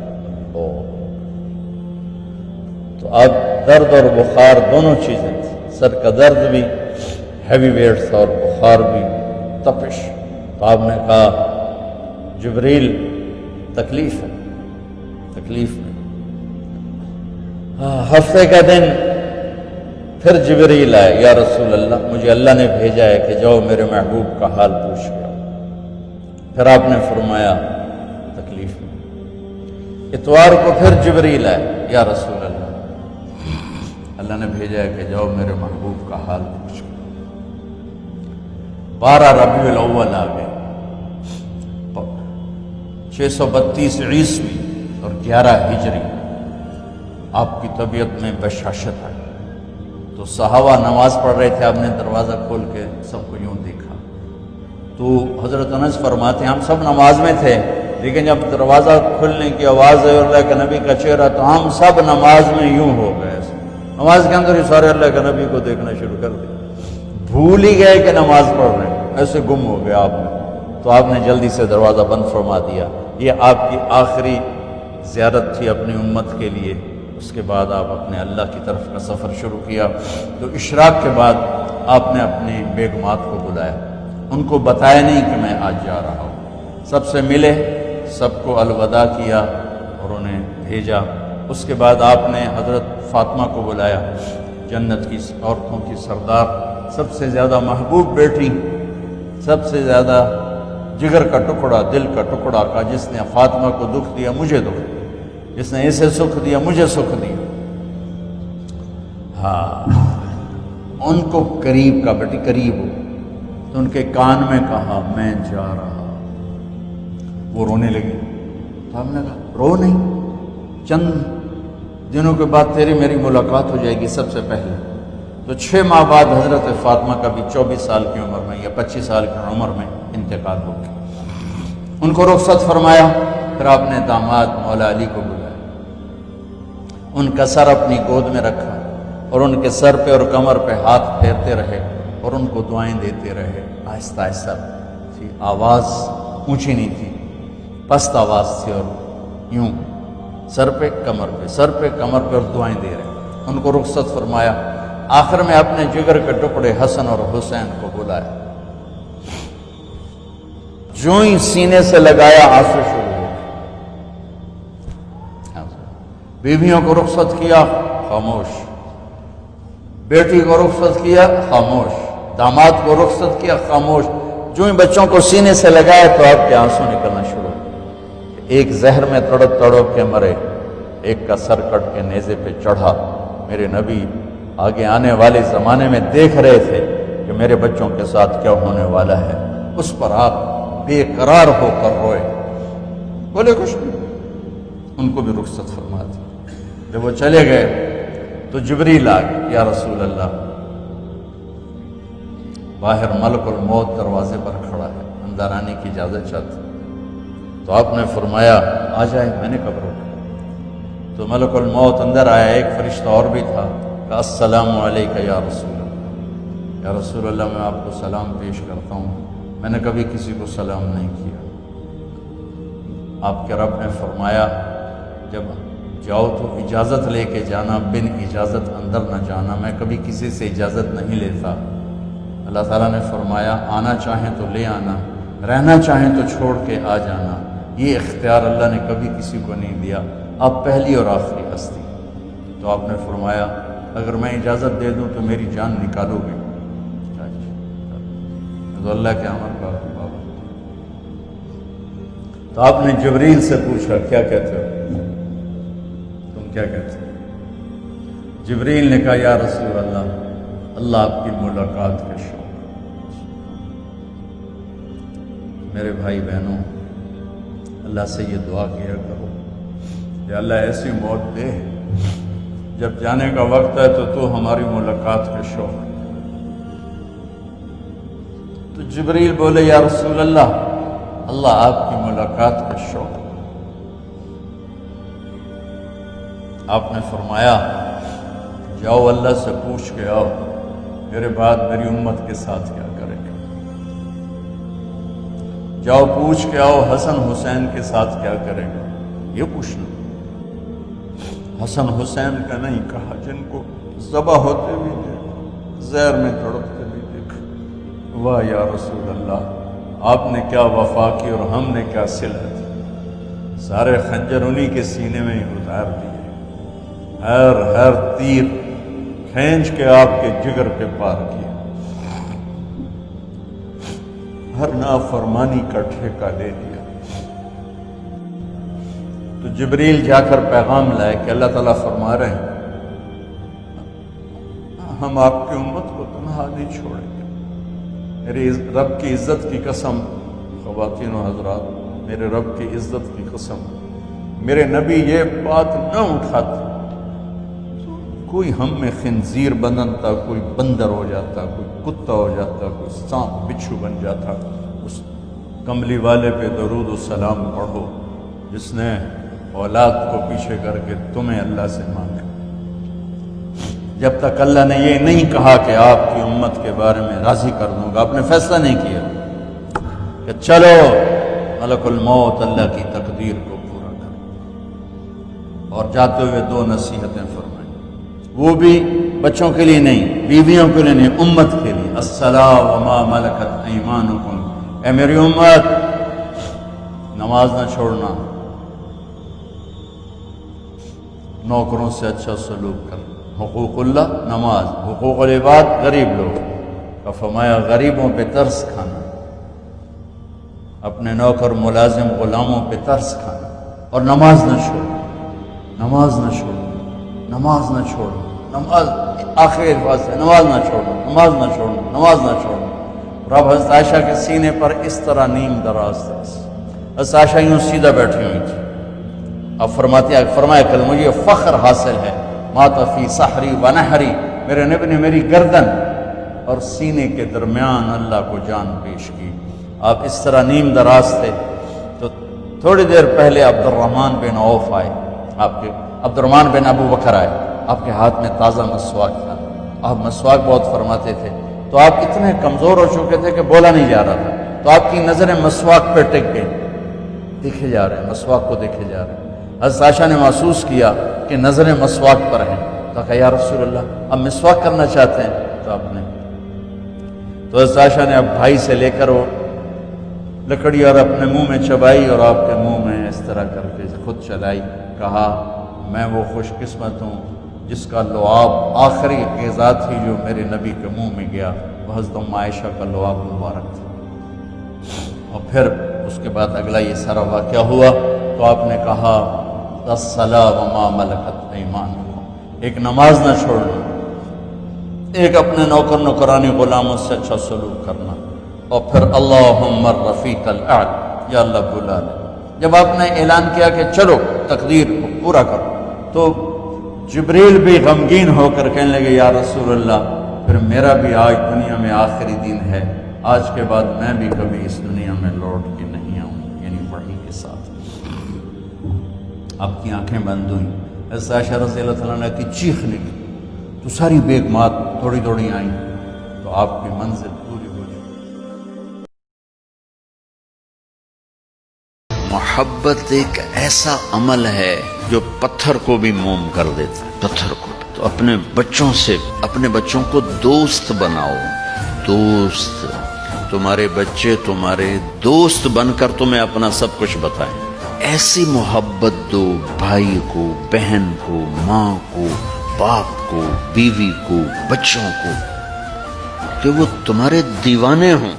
E: تو آپ درد اور بخار دونوں چیزیں تھیں، سر کا درد بھی ہیوی ویٹ تھا اور بخار بھی، تپش۔ تو آپ نے کہا جبریل تکلیف ہے، تکلیف میں۔ ہفتے کا دن پھر جبریل آئے، یا رسول اللہ مجھے اللہ نے بھیجا ہے کہ جاؤ میرے محبوب کا حال پوچھ کے آؤ۔ پھر آپ نے فرمایا تکلیف میں۔ اتوار کو پھر جبریل آئے، یا رسول اللہ اللہ نے بھیجا ہے کہ جاؤ میرے محبوب کا حال پوچھ کے آؤ۔ 12 ربیع الاول آ گئے، 632 عیسوی اور 11 ہجری، آپ کی طبیعت میں بشاشت آئی۔ تو صحابہ نماز پڑھ رہے تھے، آپ نے دروازہ کھول کے سب کو یوں دیکھا۔ تو حضرت انس فرماتے ہیں ہم سب نماز میں تھے، لیکن جب دروازہ کھلنے کی آواز ہے اللہ کے نبی کا چہرہ، تو ہم سب نماز میں یوں ہو گئے، نماز کے اندر ہی سارے اللہ کے نبی کو دیکھنا شروع کر دیا، بھول ہی گئے کہ نماز پڑھ رہے ہیں، ایسے گم ہو گئے آپ نے۔ تو آپ نے جلدی سے دروازہ بند فرما دیا۔ یہ آپ کی آخری زیارت تھی اپنی امت کے لیے۔ اس کے بعد آپ اپنے اللہ کی طرف کا سفر شروع کیا۔ تو اشراق کے بعد آپ نے اپنی بیگمات کو بلایا، ان کو بتایا نہیں کہ میں آج جا رہا ہوں، سب سے ملے، سب کو الوداع کیا اور انہیں بھیجا۔ اس کے بعد آپ نے حضرت فاطمہ کو بلایا، جنت کی عورتوں کی سردار، سب سے زیادہ محبوب بیٹی، سب سے زیادہ جگر کا ٹکڑا، دل کا ٹکڑا کا، جس نے فاطمہ کو دکھ دیا مجھے دکھ دیا، جس نے اسے سکھ دیا مجھے سکھ دیا۔ ہاں، ان کو قریب کا، بیٹی قریب ہو، تو ان کے کان میں کہا میں جا رہا۔ وہ رونے لگی، تو ہم نے کہا رو نہیں، چند دنوں کے بعد تیری میری ملاقات ہو جائے گی سب سے پہلے۔ تو 6 ماہ بعد حضرت فاطمہ کا بھی 24 سال کی عمر میں یا 25 سال کی عمر میں انتقال ہو گیا۔ ان کو رخصت فرمایا۔ پھر آپ نے داماد مولا علی کو بلایا، ان کا سر اپنی گود میں رکھا اور ان کے سر پہ اور کمر پہ ہاتھ پھیرتے رہے اور ان کو دعائیں دیتے رہے۔ آہستہ آہستہ تھی، آواز اونچی نہیں تھی، پست آواز تھی، اور یوں سر پہ کمر پہ، سر پہ کمر پہ، اور دعائیں دے رہے۔ ان کو رخصت فرمایا۔ آخر میں اپنے جگر کے ٹکڑے حسن اور حسین کو بلایا، جو ہی سینے سے لگایا آنسو شروع ہو گئے۔ بیویوں کو رخصت کیا، خاموش، بیٹی کو رخصت کیا، خاموش، داماد کو رخصت کیا، خاموش۔ جو ہی بچوں کو سینے سے لگایا تو آپ کے آنسو نکلنا شروع ہو گئے۔ ایک زہر میں تڑپ تڑپ کے مرے، ایک کا سر کٹ کے نیزے پہ چڑھا۔ میرے نبی آگے آنے والے زمانے میں دیکھ رہے تھے کہ میرے بچوں کے ساتھ کیا ہونے والا ہے، اس پر آپ بے قرار ہو کر روئے، بولے کچھ نہیں۔ ان کو بھی رخصت فرما دی۔ جب وہ چلے گئے تو جبریل آ گئے، یا رسول اللہ باہر ملک الموت دروازے پر کھڑا ہے، اندر آنے کی اجازت چاہتا۔ تو آپ نے فرمایا آ جائے، میں نے کب روکا؟ تو ملک الموت اندر آیا، ایک فرشتہ اور بھی تھا، کہا السلام علیکہ یا رسول اللہ، یا رسول اللہ میں آپ کو سلام پیش کرتا ہوں، میں نے کبھی کسی کو سلام نہیں کیا۔ آپ کے رب نے فرمایا جب جاؤ تو اجازت لے کے جانا، بن اجازت اندر نہ جانا، میں کبھی کسی سے اجازت نہیں لیتا۔ اللہ تعالیٰ نے فرمایا آنا چاہیں تو لے آنا، رہنا چاہیں تو چھوڑ کے آ جانا، یہ اختیار اللہ نے کبھی کسی کو نہیں دیا، آپ پہلی اور آخری ہستی۔ تو آپ نے فرمایا اگر میں اجازت دے دوں تو میری جان نکالو گے؟ تو اللہ کے امر کا تو آپ نے جبریل سے پوچھا کیا کہتے ہو، تم کیا کہتے ہو؟ جبریل نے کہا یا رسول اللہ آپ کی ملاقات کا شوق۔ میرے بھائی بہنوں، اللہ سے یہ دعا کیا کرو کہ اللہ ایسی موت دے جب جانے کا وقت ہے تو ہماری ملاقات کا شوق ہے۔ تو جبریل بولے یا رسول اللہ آپ کی ملاقات کا شوق۔ آپ نے فرمایا جاؤ اللہ سے پوچھ کے آؤ میرے بعد میری امت کے ساتھ کیا کرے گا، جاؤ پوچھ کے آؤ حسن حسین کے ساتھ کیا کرے گا، یہ پوچھنا۔ حسن حسین کا نہیں کہا، جن کو ذبح ہوتے بھی دیکھا، زہر میں تڑپتے بھی دیکھا۔ واہ یا رسول اللہ، آپ نے کیا وفا کی اور ہم نے کیا صلت، سارے خنجر انہی کے سینے میں ہی اتار دیے، ہر تیر کھینچ کے آپ کے جگر پہ پار کیا، ہر نافرمانی کا ٹھیکہ لے لیا۔ تو جبریل جا کر پیغام لائے کہ اللہ تعالیٰ فرما رہے ہیں ہم آپ کی امت کو تنہا نہیں چھوڑیں گے۔ میرے رب کی عزت کی قسم، خواتین و حضرات، میرے رب کی عزت کی قسم، میرے نبی یہ بات نہ اٹھاتے کوئی ہم میں خنزیر بنتا، کوئی بندر ہو جاتا، کوئی کتا ہو جاتا، کوئی سانپ بچھو بن جاتا۔ اس کملی والے پہ درود و سلام پڑھو جس نے اولاد کو پیچھے کر کے تمہیں اللہ سے مانگا۔ جب تک اللہ نے یہ نہیں کہا کہ آپ کی امت کے بارے میں راضی کر دوں گا، آپ نے فیصلہ نہیں کیا کہ چلو ملک الموت اللہ کی تقدیر کو پورا کرو، اور جاتے ہوئے دو نصیحتیں فرمائیں، وہ بھی بچوں کے لیے نہیں، بیویوں کے لیے نہیں، امت کے لیے۔ الصلاۃ وما ملکت ایمانکم، اے میری امت نماز نہ چھوڑنا، نوکروں سے اچھا سلوک کرنا، حقوق اللہ نماز، حقوق العباد غریب لوگ کا فرمایا غریبوں پہ ترس کھانا، اپنے نوکر ملازم غلاموں پہ ترس کھانا، اور نماز نہ چھوڑنا، نماز نہ چھوڑنا، نماز نہ چھوڑنا، نماز آخر الفاظ ہے، نماز نہ چھوڑنا، نماز نہ چھوڑنا، نماز نہ چھوڑنا۔ اور اب حضرت عائشہ کے سینے پر اس طرح نیم دراز تھا، حضرت عائشہ یوں سیدھا بیٹھی ہوئی تھی۔ اب فرمایا کل مجھے فخر حاصل ہے، مات فی سحری و نحری، میرے نبی نے میری گردن اور سینے کے درمیان اللہ کو جان پیش کی۔ آپ اس طرح نیم دراز تھے تو تھوڑی دیر پہلے عبد الرحمن بن عوف آئے، عبد الرحمن بن ابو بکر آئے، آپ کے ہاتھ میں تازہ مسواک تھا، آپ مسواک بہت فرماتے تھے، تو آپ اتنے کمزور ہو چکے تھے کہ بولا نہیں جا رہا تھا، تو آپ کی نظریں مسواک پہ ٹک گئی، دیکھے جا رہے ہیں، مسواک کو دیکھے جا رہے ہیں۔ حضرت عائشہ نے محسوس کیا کہ نظریں مسواک پر ہیں، تو کہا یا رسول اللہ اب مسواک کرنا چاہتے ہیں، تو آپ نے تو حضرت عائشہ نے اب بھائی سے لے کر وہ لکڑی اور اپنے منہ میں چبائی اور آپ کے منہ میں اس طرح کر کے خود چلائی، کہا میں وہ خوش قسمت ہوں جس کا لعاب آخری غذا تھی جو میرے نبی کے منہ میں گیا، وہ حضرت ام عائشہ کا لعاب مبارک تھا۔ اور پھر اس کے بعد اگلا یہ سارا واقعہ ہوا، تو آپ نے کہا الصلاۃ وما ملکت ایمانکم، ایک نماز نہ چھوڑنا، ایک اپنے نوکر نوکرانی غلاموں سے اچھا سلوک کرنا، اور پھر اللہم الرفیق الاعلی، یا اللہ بلا لے۔ جب آپ نے اعلان کیا کہ چلو تقدیر کو پورا کرو، تو جبریل بھی غمگین ہو کر کہنے لگے یا رسول اللہ پھر میرا بھی آج دنیا میں آخری دن ہے، آج کے بعد میں بھی کبھی اس دنیا میں لوٹ کے نہیں آؤں، یعنی وحی کے ساتھ۔ آپ کی آنکھیں بند ہوئیں، حضرت عائشہ رضی اللہ تعالیٰ عنہ کی چیخ نکلی، تو ساری بیگمات تھوڑی تھوڑی آئیں، تو آپ کی منزل پوری ہو گئی۔
A: محبت ایک ایسا عمل ہے جو پتھر کو بھی موم کر دیتا ہے، پتھر کو۔ تو اپنے بچوں سے، اپنے بچوں کو دوست بناؤ، دوست، تمہارے بچے تمہارے دوست بن کر تمہیں اپنا سب کچھ بتائیں۔ ایسی محبت دو بھائی کو، بہن کو، ماں کو، باپ کو، بیوی کو، بچوں کو، کہ وہ تمہارے دیوانے ہوں۔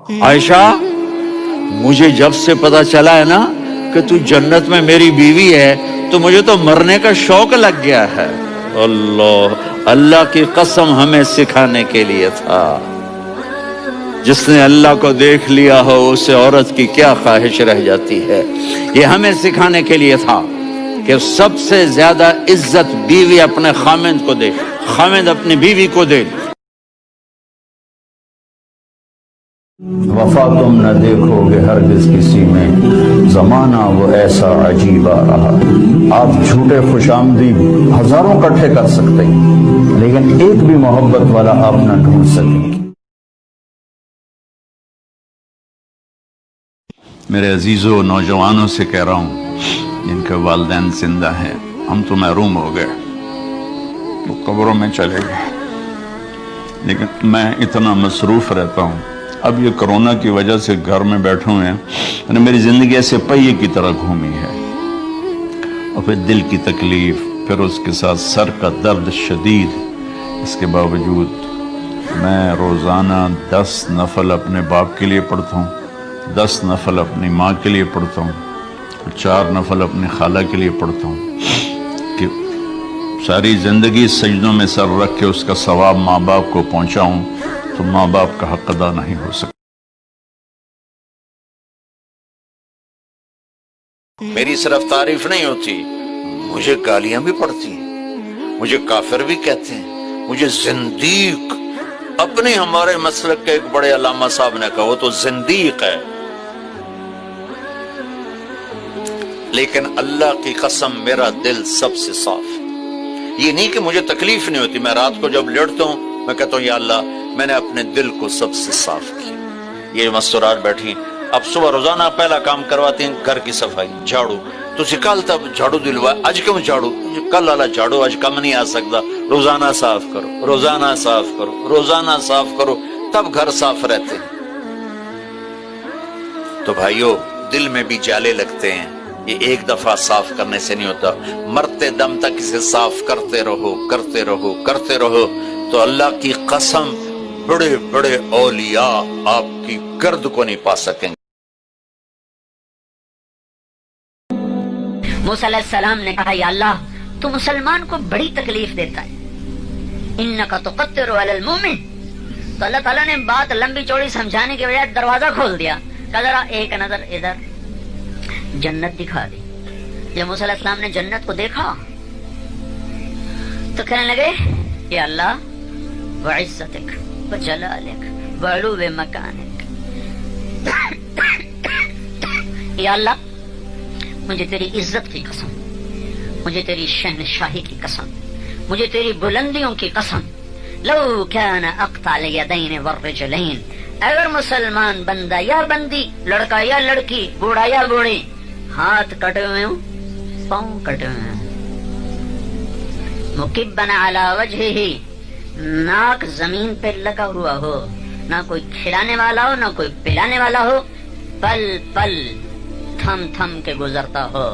A: عائشہ مجھے جب سے پتا چلا ہے نا کہ تو جنت میں میری بیوی ہے تو مجھے تو مرنے کا شوق لگ گیا ہے. اللہ کی قسم ہمیں سکھانے کے لیے تھا. جس نے اللہ کو دیکھ لیا ہو اسے عورت کی کیا خواہش رہ جاتی ہے. یہ ہمیں سکھانے کے لیے تھا کہ سب سے زیادہ عزت بیوی اپنے خامند کو دے, خامند اپنی بیوی کو دے.
E: وفا تم نہ دیکھو گے ہرگز کسی میں, زمانہ وہ ایسا عجیب آ رہا. آپ جھوٹے خوش آمدید ہزاروں کٹھے کر سکتے ہیں لیکن ایک بھی محبت والا آپ نہ ڈھونڈ سکیں. میرے عزیزوں نوجوانوں سے کہہ رہا ہوں جن کے والدین زندہ ہیں, ہم تو محروم ہو گئے, وہ قبروں میں چلے گئے, لیکن میں اتنا مصروف رہتا ہوں. اب یہ کرونا کی وجہ سے گھر میں بیٹھے ہوئے ہیں, یعنی میری زندگی ایسے پہیے کی طرح گھومی ہے, اور پھر دل کی تکلیف, پھر اس کے ساتھ سر کا درد شدید. اس کے باوجود میں روزانہ 10 نفل اپنے باپ کے لیے پڑھتا ہوں, 10 نفل اپنی ماں کے لیے پڑھتا ہوں, 4 نفل اپنی خالہ کے لیے پڑھتا ہوں, کہ ساری زندگی سجدوں میں سر رکھ کے اس کا ثواب ماں باپ کو پہنچاؤں تو ماں باپ کا حق ادا نہیں ہو سکتا.
A: میری صرف تعریف نہیں ہوتی, مجھے گالیاں بھی پڑتی ہیں, مجھے کافر بھی کہتے ہیں, مجھے زندیق. اپنے ہمارے مسلک کے ایک بڑے علامہ صاحب نے کہا وہ تو زندیق ہے. لیکن اللہ کی قسم میرا دل سب سے صاف ہے. یہ نہیں کہ مجھے تکلیف نہیں ہوتی, میں رات کو جب لیٹتا ہوں میں کہتا ہوں یا اللہ میں نے اپنے دل کو سب سے صاف کیا. یہ مستورات بیٹھی اب صبح روزانہ پہلا کام کرواتی ہیں گھر کی صفائی, جھاڑو. تو کل تب جھاڑو دلوا, آج کیوں جھاڑو, کل والا جھاڑو آج کم نہیں آ سکتا, روزانہ صاف کرو, روزانہ صاف کرو, روزانہ صاف کرو, تب گھر صاف رہتے ہیں. تو بھائیو دل میں بھی جالے لگتے ہیں, یہ ایک دفعہ صاف کرنے سے نہیں ہوتا, مرتے دم تک اسے صاف کرتے رہو کرتے رہو کرتے رہو. تو اللہ کی قسم بڑے بڑے اولیاء آپ کی گرد کو نہیں پا سکیں گے.
F: موسیٰ علیہ السلام نے کہا یا اللہ تو مسلمان کو بڑی تکلیف دیتا ہے, انکا تقتر علی المومن. تو اللہ تعالیٰ نے بات لمبی چوڑی سمجھانے کے بجائے دروازہ کھول دیا, کہ ذرا ایک نظر ادھر, جنت دکھا دی. جب موسیٰ علیہ السلام نے جنت کو دیکھا تو کہنے لگے یا اللہ وعزتک وجلالک وعلو مکانک, یا اللہ مجھے تیری عزت کی قسم, مجھے تیری شہنشاہی کی قسم, مجھے تیری بلندیوں کی قسم, لو کان اقطع الیدین والرجلین, اگر مسلمان بندہ یا بندی, لڑکا یا لڑکی, بوڑھا یا بوڑھی, ہاتھ کٹے ہوئے ہوں, پاؤں کٹے ہوئے ہوں, مکبن علی وجہہ, ناک زمین پہ لگا ہوا ہو, نہ کوئی کھلانے والا ہو نہ کوئی پلانے والا ہو, پل پل تھم تھم کے گزرتا ہو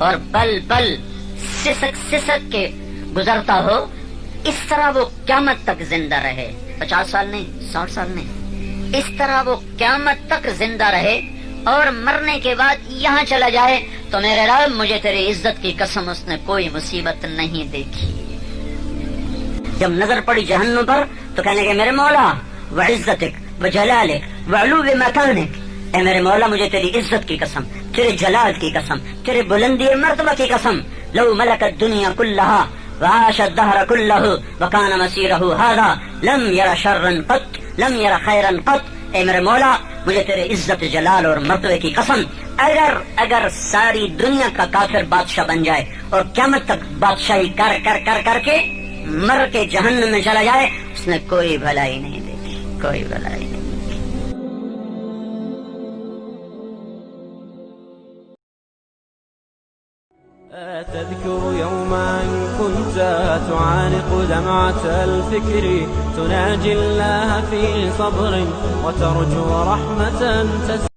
F: اور پل پل سسک سسک کے گزرتا ہو, اس طرح وہ قیامت تک زندہ رہے, 50 سال نہیں 60 سال نہیں, اس طرح وہ قیامت تک زندہ رہے اور مرنے کے بعد یہاں چلا جائے, تو میرے رب مجھے تیری عزت کی قسم اس نے کوئی مصیبت نہیں دیکھی. جب نظر پڑی جہنم پر تو کہنے لگے میرے مولا وعزتک وجلالک وعلو مکانک, اے میرے مولا مجھے تیری عزت کی قسم, تیرے جلال کی قسم, تیرے بلندی مرتبہ کی قسم, لو ملک الدنیا کلہا وعاش الدہر کلہ وکان مسیرہ ھذا لم یر شرا قط لم یر خیرا قط. اے میرے مولا مجھے تیرے عزت جلال اور مرتبے کی قسم, اگر ساری دنیا کا کافر بادشاہ بن جائے اور قیامت تک بادشاہی کر کر کر کر کے مر کے جہنم میں چلا جائے, اس نے کوئی بھلائی نہیں دیکھی, کوئی بھلائی نہیں.
G: تذكر يوما كنت تعانق دمعة الفكر, تناجي الله في صبر وترجو رحمة